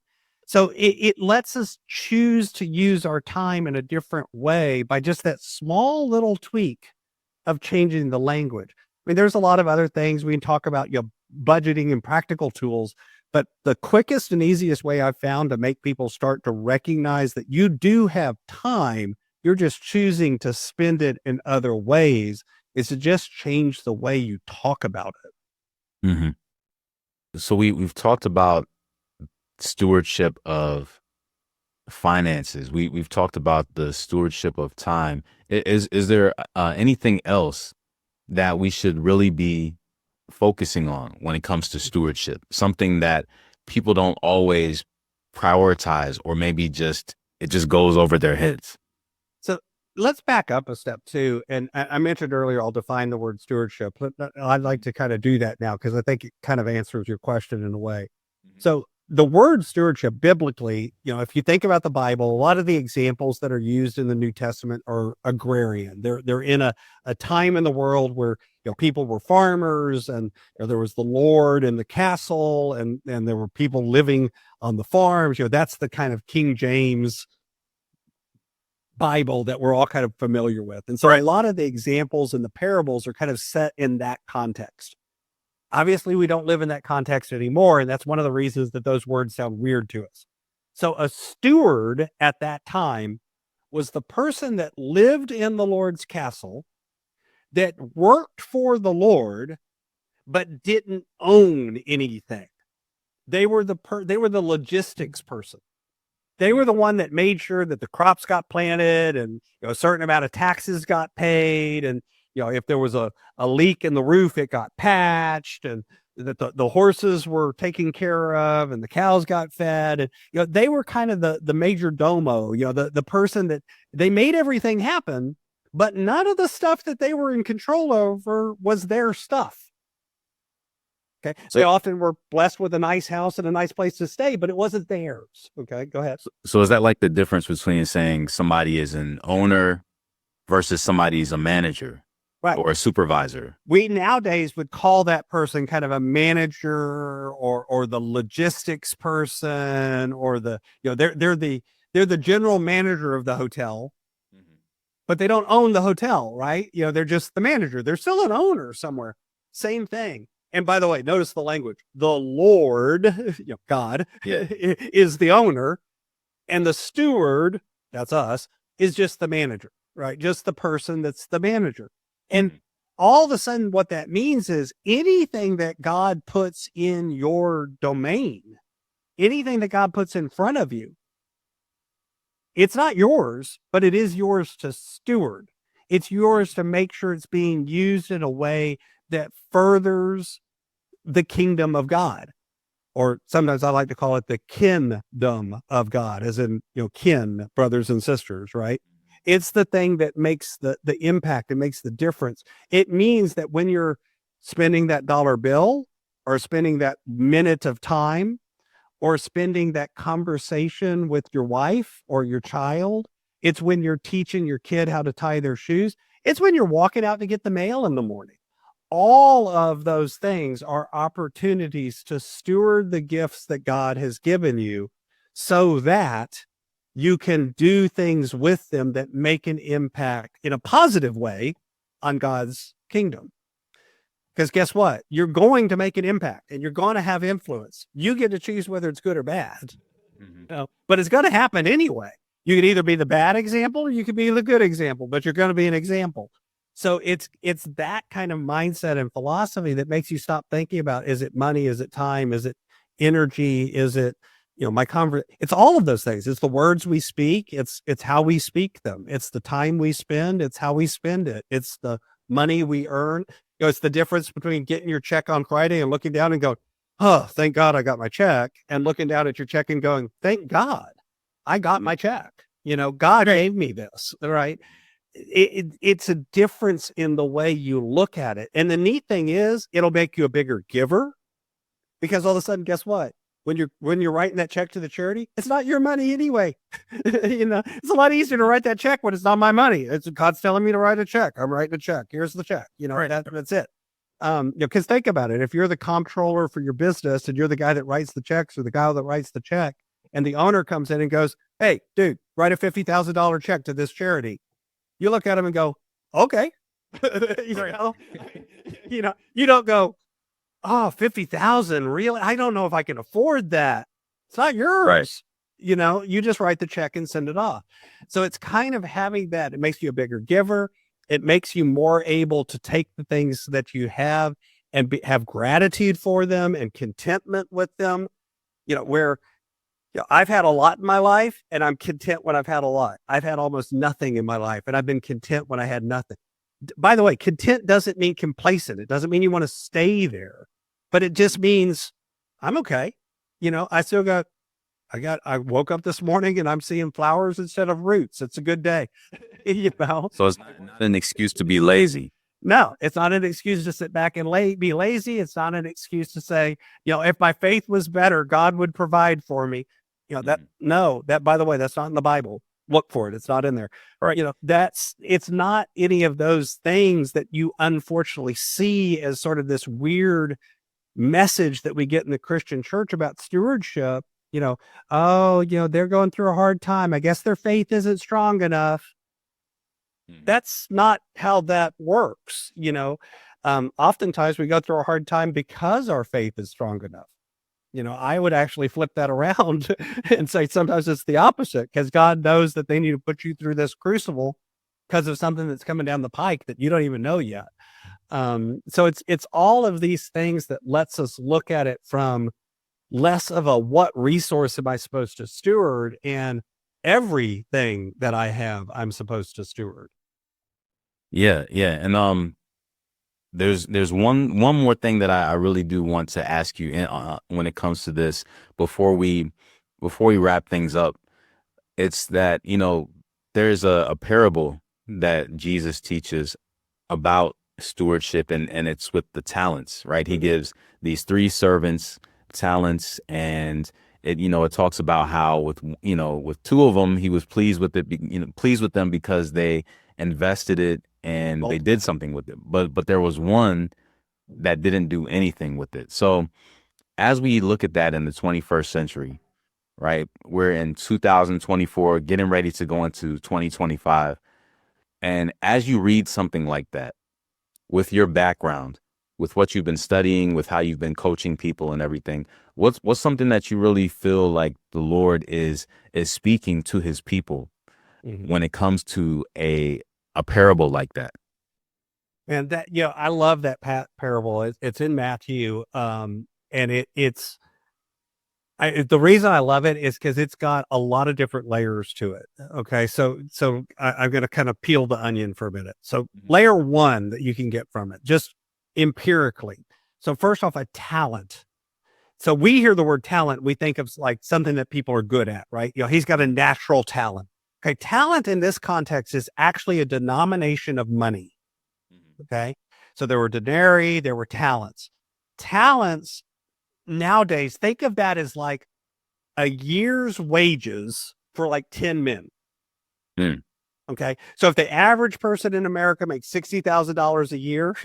So it lets us choose to use our time in a different way by just that small little tweak of changing the language. I mean, there's a lot of other things we can talk about, budgeting and practical tools, but the quickest and easiest way I've found to make people start to recognize that you do have time, you're just choosing to spend it in other ways, is to just change the way you talk about it. Mm-hmm. So we've talked about stewardship of finances. We've talked about the stewardship of time. Is there anything else that we should really be focusing on when it comes to stewardship? Something that people don't always prioritize, or maybe it just goes over their heads. So let's back up a step too. And I mentioned earlier, I'll define the word stewardship. I'd like to kind of do that now, because I think it kind of answers your question in a way. So the word stewardship biblically, if you think about the Bible, a lot of the examples that are used in the New Testament are agrarian. They're in a time in the world where people were farmers, and there was the Lord and the castle, and there were people living on the farms. That's the kind of King James Bible that we're all kind of familiar with. And so a lot of the examples and the parables are kind of set in that context. Obviously, we don't live in that context anymore, and that's one of the reasons that those words sound weird to us. So a steward at that time was the person that lived in the Lord's castle, that worked for the Lord, but didn't own anything. They were the logistics person. They were the one that made sure that the crops got planted and a certain amount of taxes got paid. And, if there was a leak in the roof, it got patched, and that the horses were taken care of and the cows got fed. And, they were kind of the major domo, the person that they made everything happen, but none of the stuff that they were in control over was their stuff. Okay. So they often were blessed with a nice house and a nice place to stay, but it wasn't theirs. Okay. Go ahead. So is that like the difference between saying somebody is an owner versus somebody's a manager, right, or a supervisor? We nowadays would call that person kind of a manager or the logistics person, or they're the general manager of the hotel, but they don't own the hotel, right? They're just the manager. They're still an owner somewhere. Same thing. And by the way, notice the language. The Lord, God, is the owner, and the steward, that's us, is just the manager, right? Just the person that's the manager. And all of a sudden, what that means is anything that God puts in your domain, anything that God puts in front of you, it's not yours, but it is yours to steward. It's yours to make sure it's being used in a way that furthers the kingdom of God, or sometimes I like to call it the kingdom of God, as in, kin, brothers and sisters, right? It's the thing that makes the impact. It makes the difference. It means that when you're spending that dollar bill, or spending that minute of time, or spending that conversation with your wife or your child, it's when you're teaching your kid how to tie their shoes. It's when you're walking out to get the mail in the morning. All of those things are opportunities to steward the gifts that God has given you, so that you can do things with them that make an impact in a positive way on God's kingdom. Because guess what? You're going to make an impact, and you're going to have influence. You get to choose whether it's good or bad, but it's going to happen anyway. You can either be the bad example or you can be the good example, but you're going to be an example. So it's that kind of mindset and philosophy that makes you stop thinking about, is it money? Is it time? Is it energy? Is it, it's all of those things. It's the words we speak. It's how we speak them. It's the time we spend. It's how we spend it. It's the money we earn. It's the difference between getting your check on Friday and looking down and going, oh, thank God I got my check, and looking down at your check and going, thank God I got my check. God gave me this, right? It's a difference in the way you look at it. And the neat thing is, it'll make you a bigger giver, because all of a sudden, guess what? When you're writing that check to the charity, it's not your money anyway. It's a lot easier to write that check when it's not my money. It's God's telling me to write a check. I'm writing a check. Here's the check. Right. That's it. Because think about it. If you're the comptroller for your business, and you're the guy that writes the checks, or the guy that writes the check, and the owner comes in and goes, hey, dude, write a $50,000 check to this charity. You look at him and go, okay. You don't go, oh, 50,000, really? I don't know if I can afford that. It's not yours. Right. You just write the check and send it off. So it's kind of having that. It makes you a bigger giver. It makes you more able to take the things that you have and have gratitude for them and contentment with them. Where I've had a lot in my life, and I'm content when I've had a lot. I've had almost nothing in my life, and I've been content when I had nothing. By the way, content doesn't mean complacent. It doesn't mean you want to stay there, but it just means I'm okay. I woke up this morning and I'm seeing flowers instead of roots. It's a good day. So it's not an excuse to be lazy. No, it's not an excuse to sit back and be lazy. It's not an excuse to say, if my faith was better, God would provide for me. That, by the way, that's not in the Bible. Look for it. It's not in there. All right. It's not any of those things that you unfortunately see as sort of this weird message that we get in the Christian church about stewardship. They're going through a hard time. I guess their faith isn't strong enough. That's not how that works. Oftentimes we go through a hard time because our faith is strong enough. I would actually flip that around and say sometimes it's the opposite, because God knows that they need to put you through this crucible because of something that's coming down the pike that you don't even know yet. So it's all of these things that lets us look at it from less of a what resource am I supposed to steward, and everything that I have, I'm supposed to steward. Yeah, yeah. And there's one more thing that I really do want to ask you when it comes to this before we wrap things up. It's that, there's a parable that Jesus teaches about stewardship, and it's with the talents, right? He gives these three servants talents, and it talks about how with two of them he was pleased with it, pleased with them because they invested it and they did something with it. But there was one that didn't do anything with it. So as we look at that in the 21st century, right? We're in 2024, getting ready to go into 2025. And as you read something like that, with your background, with what you've been studying, with how you've been coaching people and everything, what's something that you really feel like the Lord is speaking to his people when it comes to a parable like that? And that, I love that parable. It's in Matthew. And it's the reason I love it is because it's got a lot of different layers to it. Okay. So I'm going to kind of peel the onion for a minute. So layer one that you can get from it, just empirically. So first off, a talent. So we hear the word talent, we think of like something that people are good at, right? He's got a natural talent. Okay. Talent in this context is actually a denomination of money. Okay. So there were denarii, there were talents. Talents nowadays, think of that as like a year's wages for like 10 men. Okay. So if the average person in America makes $60,000 a year,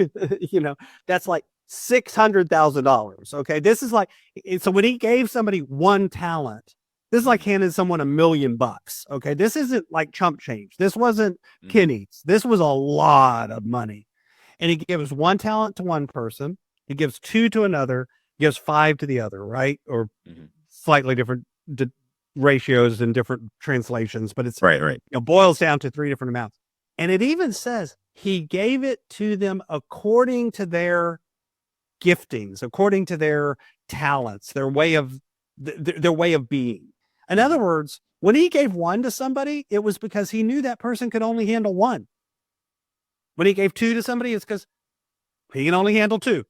that's like $600,000. Okay. This is like, so when he gave somebody one talent, this is like handing someone $1 million. Okay. This isn't like chump change. This wasn't pennies. This was a lot of money. And he gives one talent to one person. He gives two to another, gives five to the other, right? Or slightly different ratios and different translations, but it's right. Boils down to three different amounts. And it even says he gave it to them according to their giftings, according to their talents, their way of being. In other words, when he gave one to somebody, it was because he knew that person could only handle one. When he gave two to somebody, it's because he can only handle two,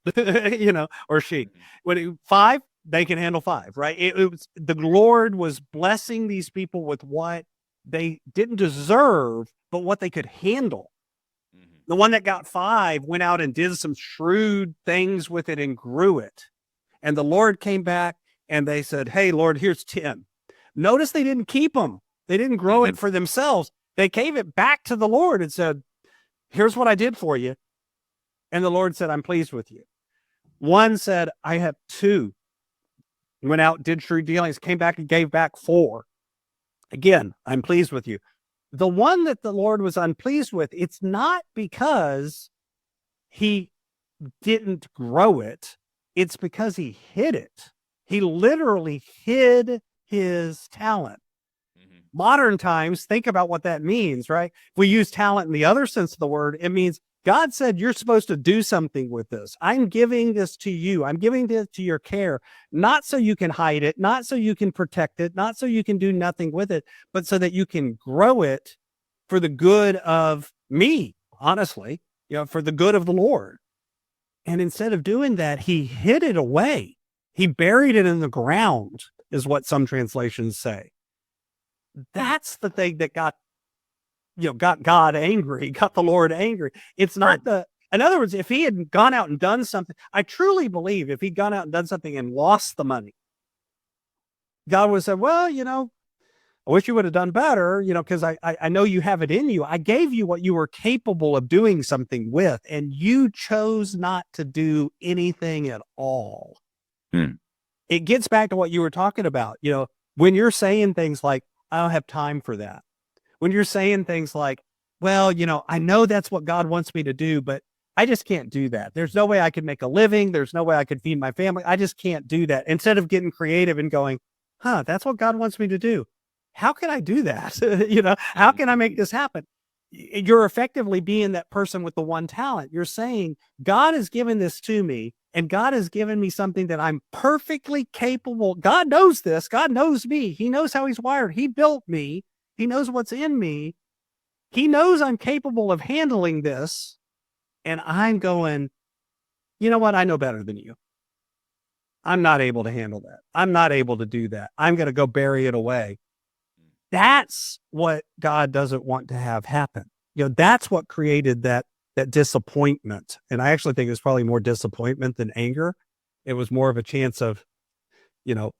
or she. When five, they can handle five, right? It was the Lord was blessing these people with what they didn't deserve, but what they could handle. The one that got five went out and did some shrewd things with it and grew it. And the Lord came back and they said, "Hey, Lord, here's 10. Notice they didn't keep them. They didn't grow it for themselves. They gave it back to the Lord and said, "Here's what I did for you." And the Lord said, "I'm pleased with you." One said, "I have 2. Went out, did shrewd dealings, came back and gave back 4. Again, I'm pleased with you. The one that the Lord was unpleased with, it's not because he didn't grow it. It's because he hid it. He literally hid his talent. Modern times, think about what that means, right? If we use talent in the other sense of the word, it means God said, you're supposed to do something with this. I'm giving this to you. I'm giving this to your care, not so you can hide it, not so you can protect it, not so you can do nothing with it, but so that you can grow it for the good of me, honestly, for the good of the Lord. And instead of doing that, he hid it away. He buried it in the ground, is what some translations say. That's the thing that got God angry, got the Lord angry. It's not in other words, if he had gone out and done something, I truly believe if he'd gone out and done something and lost the money, God would have said, "Well, I wish you would have done better, because I know you have it in you. I gave you what you were capable of doing something with, and you chose not to do anything at all." It gets back to what you were talking about. When you're saying things like, "I don't have time for that." When you're saying things like, "Well, I know that's what God wants me to do, but I just can't do that. There's no way I could make a living. There's no way I could feed my family. I just can't do that. Instead of getting creative and going, that's what God wants me to do. How can I do that? How can I make this happen? You're effectively being that person with the one talent. You're saying, God has given this to me, and God has given me something that I'm perfectly capable. God knows this. God knows me. He knows how he's wired. He built me. He knows what's in me. He knows I'm capable of handling this. And I'm going, you know what? I know better than you. I'm not able to handle that. I'm not able to do that. I'm going to go bury it away. That's what God doesn't want to have happen. That's what created that disappointment. And I actually think it was probably more disappointment than anger. It was more of a chance of,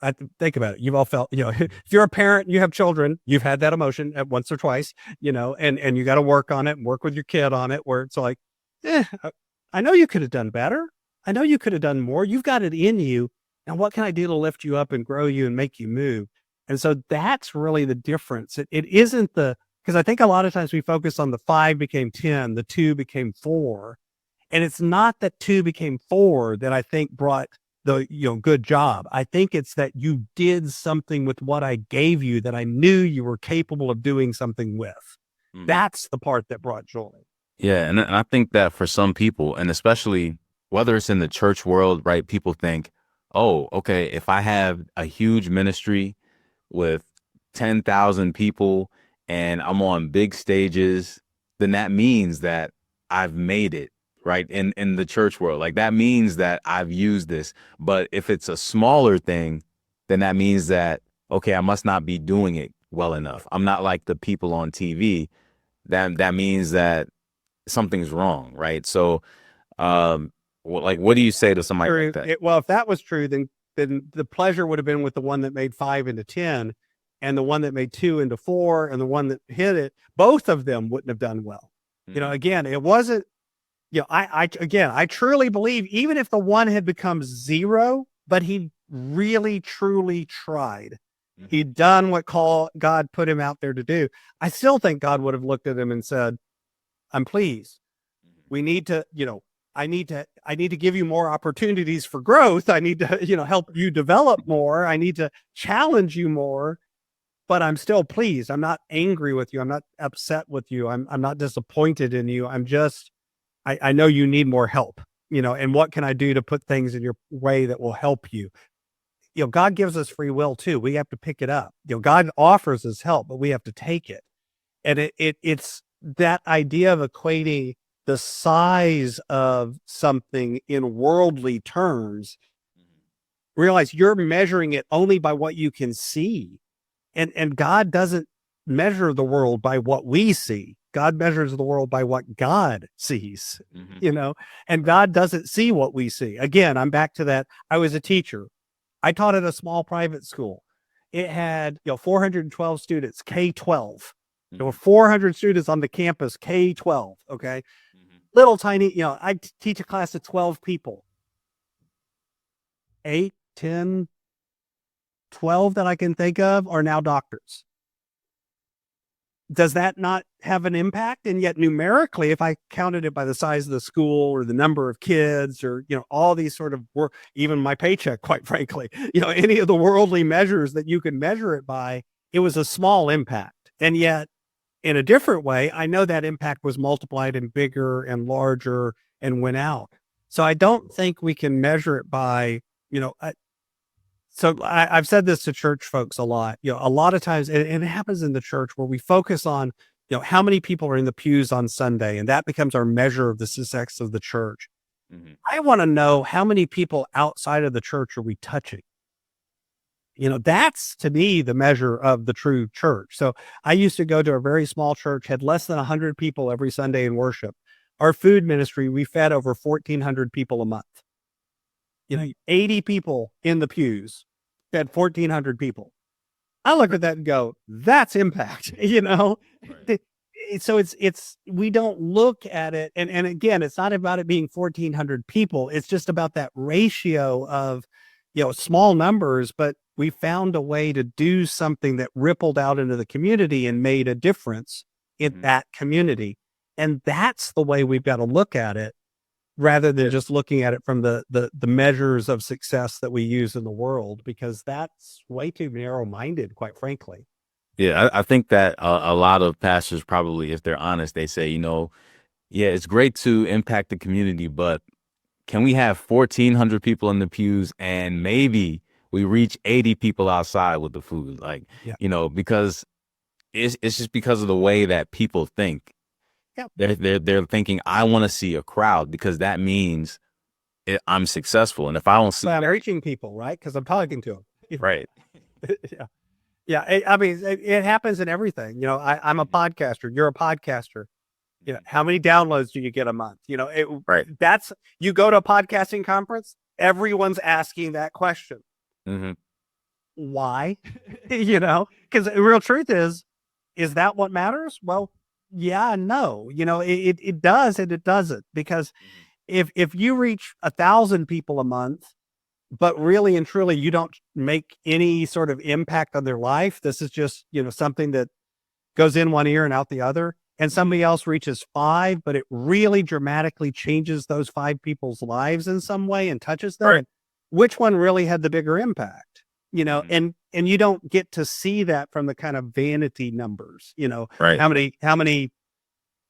I think about it. You've all felt, if you're a parent, you have children, you've had that emotion at once or twice, and you got to work on it and work with your kid on it, where it's like, I know you could have done better. I know you could have done more. You've got it in you. And what can I do to lift you up and grow you and make you move? And so that's really the difference. It isn't because I think a lot of times we focus on the 5 became 10, the 2 became 4. And it's not that 2 became 4 that I think brought the, good job. I think it's that you did something with what I gave you that I knew you were capable of doing something with. Mm. That's the part that brought joy. Yeah. And I think that for some people, and especially whether it's in the church world, right? People think, oh, okay, if I have a huge ministry with 10,000 people and I'm on big stages, then that means that I've made it, right? In the church world, like that means that I've used this. But if it's a smaller thing, then that means that, okay, I must not be doing it well enough. I'm not like the people on TV. That means that something's wrong, right? So, what do you say to somebody like that? Well, if that was true, then the pleasure would have been with the one that made 5 into 10, and the one that made 2 into 4, and the one that hit it. Both of them wouldn't have done well. Mm-hmm. Again, it wasn't. I truly believe even if the one had become 0, but he really truly tried, mm-hmm. he'd done what God put him out there to do. I still think God would have looked at him and said, "I'm pleased. We need to, I need to give you more opportunities for growth. I need to, help you develop more. I need to challenge you more, but I'm still pleased. I'm not angry with you. I'm not upset with you. I'm not disappointed in you. I'm just, I know you need more help, and what can I do to put things in your way that will help you? God gives us free will too. We have to pick it up. God offers us help, but we have to take it. And it's that idea of equating the size of something in worldly terms. Realize you're measuring it only by what you can see. And God doesn't measure the world by what we see. God measures the world by what God sees, mm-hmm. And God doesn't see what we see. Again, I'm back to that. I was a teacher. I taught at a small private school. It had, 412 students, K-12. Mm-hmm. There were 400 students on the campus, K-12. Okay. Mm-hmm. Little tiny, I teach a class of 12 people. 8, 10, 12 that I can think of are now doctors. Does that not have an impact? And yet numerically, if I counted it by the size of the school or the number of kids or, all these sort of work, even my paycheck, quite frankly, any of the worldly measures that you can measure it by, it was a small impact. And yet in a different way, I know that impact was multiplied and bigger and larger and went out. So I don't think we can measure it by, so I've said this to church folks a lot, a lot of times, and it happens in the church where we focus on, how many people are in the pews on Sunday, and that becomes our measure of the success of the church. Mm-hmm. I want to know how many people outside of the church are we touching? That's to me the measure of the true church. So I used to go to a very small church, had less than 100 people every Sunday in worship. Our food ministry, we fed over 1,400 people a month. 80 people in the pews, fed 1,400 people. I look at that and go, that's impact, Right. So it's, we don't look at it. And again, it's not about it being 1,400 people. It's just about that ratio of, small numbers, but we found a way to do something that rippled out into the community and made a difference in that community. And that's the way we've got to look at it. rather than just looking at it from the measures of success that we use in the world, because that's way too narrow-minded, quite frankly. Yeah, I think that a lot of pastors probably, if they're honest, they say, yeah, it's great to impact the community, but can we have 1,400 people in the pews and maybe we reach 80 people outside with the food? Like, Yeah. Because it's just because of the way that people think. Yeah. They're thinking, I want to see a crowd because that means I'm successful. And if I don't see, I'm reaching people, right? Because I'm talking to them. right. Yeah. Yeah. I mean, it happens in everything. I'm a podcaster. You're a podcaster. How many downloads do you get a month? Right. You go to a podcasting conference, everyone's asking that question. Mm-hmm. Why? Because the real truth is that what matters? Well, yeah, no, it does and it doesn't, because if you reach 1,000 people a month, but really and truly you don't make any sort of impact on their life, this is just, something that goes in one ear and out the other, and somebody else reaches 5, but it really dramatically changes those 5 people's lives in some way and touches them. Right. Which one really had the bigger impact? Mhm. And you don't get to see that from the kind of vanity numbers, Right. how many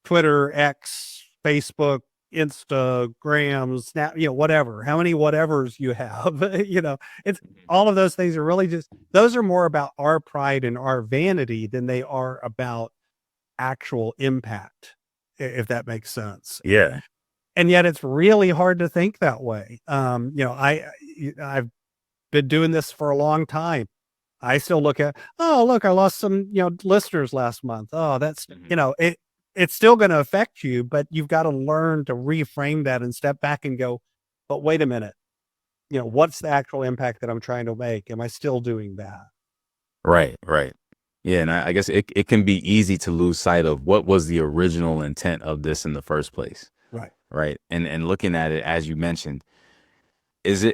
Twitter, X, Facebook, Instagram, Snap, whatever, how many whatevers you have, it's all of those things are really those are more about our pride and our vanity than they are about actual impact, if that makes sense. Yeah. And yet it's really hard to think that way. I've been doing this for a long time. I still look at, oh, look, I lost some, listeners last month. Oh, that's, it's still going to affect you, but you've got to learn to reframe that and step back and go, but wait a minute, what's the actual impact that I'm trying to make? Am I still doing that? Right. Right. Yeah. And I guess it can be easy to lose sight of what was the original intent of this in the first place. Right. Right. And looking at it, as you mentioned,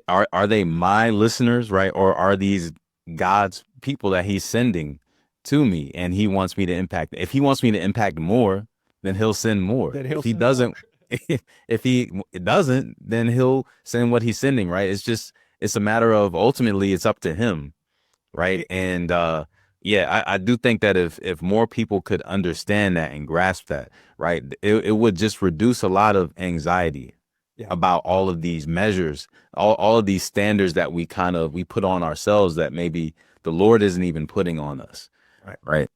are they my listeners, right? Or are these God's people that he's sending to me and he wants me to impact? If he wants me to impact more, then he'll send more. If he doesn't, if he doesn't, then he'll send what he's sending, right? It's a matter of ultimately it's up to him. Right. And yeah, I do think that if more people could understand that and grasp that, right, it would just reduce a lot of anxiety about all of these measures, all of these standards that we put on ourselves that maybe the Lord isn't even putting on us. Right.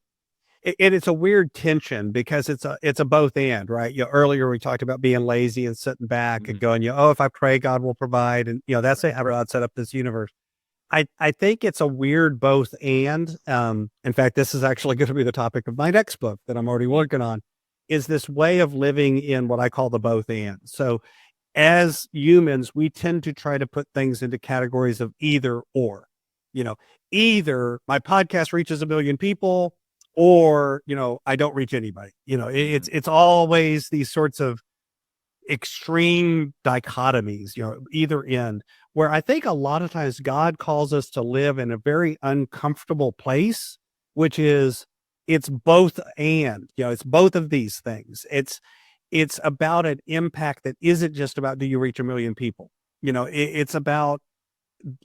And it's a weird tension because it's a both and, right? Earlier we talked about being lazy and sitting back and going, if I pray, God will provide. And, that's how God set up this universe. I think it's a weird both and. In fact, this is actually going to be the topic of my next book that I'm already working on, is this way of living in what I call the both and. So as humans, we tend to try to put things into categories of either or, either my podcast reaches 1 million people or, I don't reach anybody. It's always these sorts of extreme dichotomies, either end, where I think a lot of times God calls us to live in a very uncomfortable place, which is it's both and, it's both of these things. It's about an impact that isn't just about, do you reach 1 million people? It's about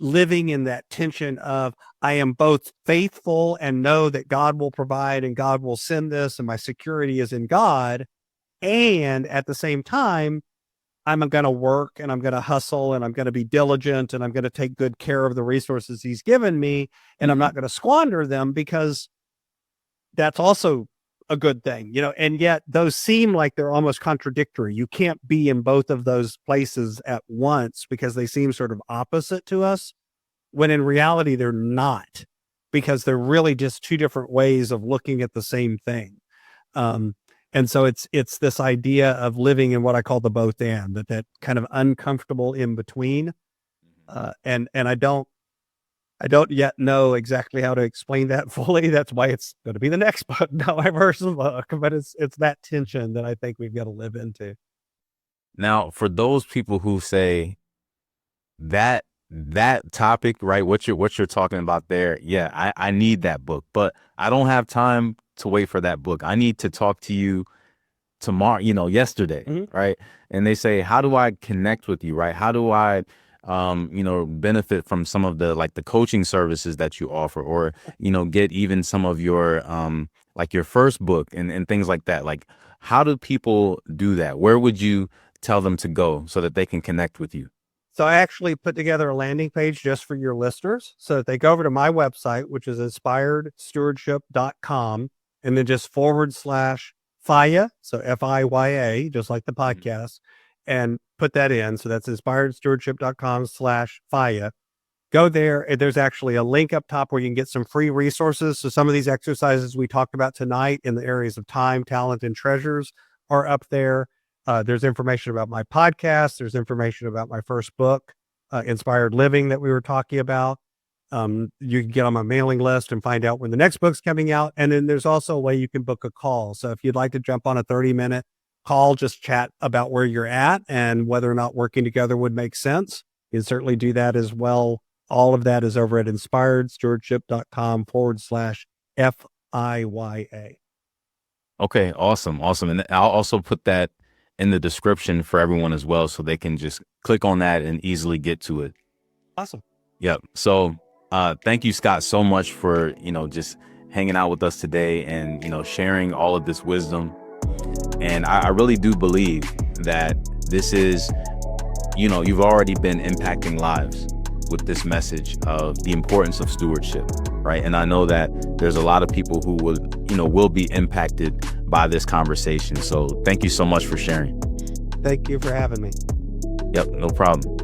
living in that tension of, I am both faithful and know that God will provide and God will send this and my security is in God. And at the same time, I'm going to work and I'm going to hustle and I'm going to be diligent and I'm going to take good care of the resources he's given me. And I'm not going to squander them, because that's also a good thing, and yet those seem like they're almost contradictory. You can't be in both of those places at once because they seem sort of opposite to us, when in reality they're not, because they're really just two different ways of looking at the same thing. And so it's this idea of living in what I call the both and, that kind of uncomfortable in between. And I don't yet know exactly how to explain that fully. That's why it's going to be the next book, not my first book, but it's that tension that I think we've got to live into. Now, for those people who say that topic, right, what you're talking about there, yeah, I need that book, but I don't have time to wait for that book. I need to talk to you tomorrow, yesterday, right? And they say, how do I connect with you, right? How do I, benefit from some of the coaching services that you offer, or, get even some of your, your first book and things like that. Like, how do people do that? Where would you tell them to go so that they can connect with you? So I actually put together a landing page just for your listeners. So if they go over to my website, which is inspiredstewardship.com, and then just /FIYA, so FIYA, just like the podcast, and put that in. So that's inspiredstewardship.com/FIYA. Go there, and there's actually a link up top where you can get some free resources. So some of these exercises we talked about tonight in the areas of time, talent, and treasures are up there. There's information about my podcast. There's information about my first book, Inspired Living, that we were talking about. You can get on my mailing list and find out when the next book's coming out. And then there's also a way you can book a call. So if you'd like to jump on a 30-minute call, just chat about where you're at and whether or not working together would make sense, you can certainly do that as well. All of that is over at inspiredstewardship.com/FIYA. Okay, awesome. And I'll also put that in the description for everyone as well, so they can just click on that and easily get to it. Awesome. Yep. So thank you, Scott, so much for, just hanging out with us today and, sharing all of this wisdom. And I really do believe that this is, you've already been impacting lives with this message of the importance of stewardship, right? And I know that there's a lot of people who will be impacted by this conversation. So thank you so much for sharing. Thank you for having me. Yep, no problem.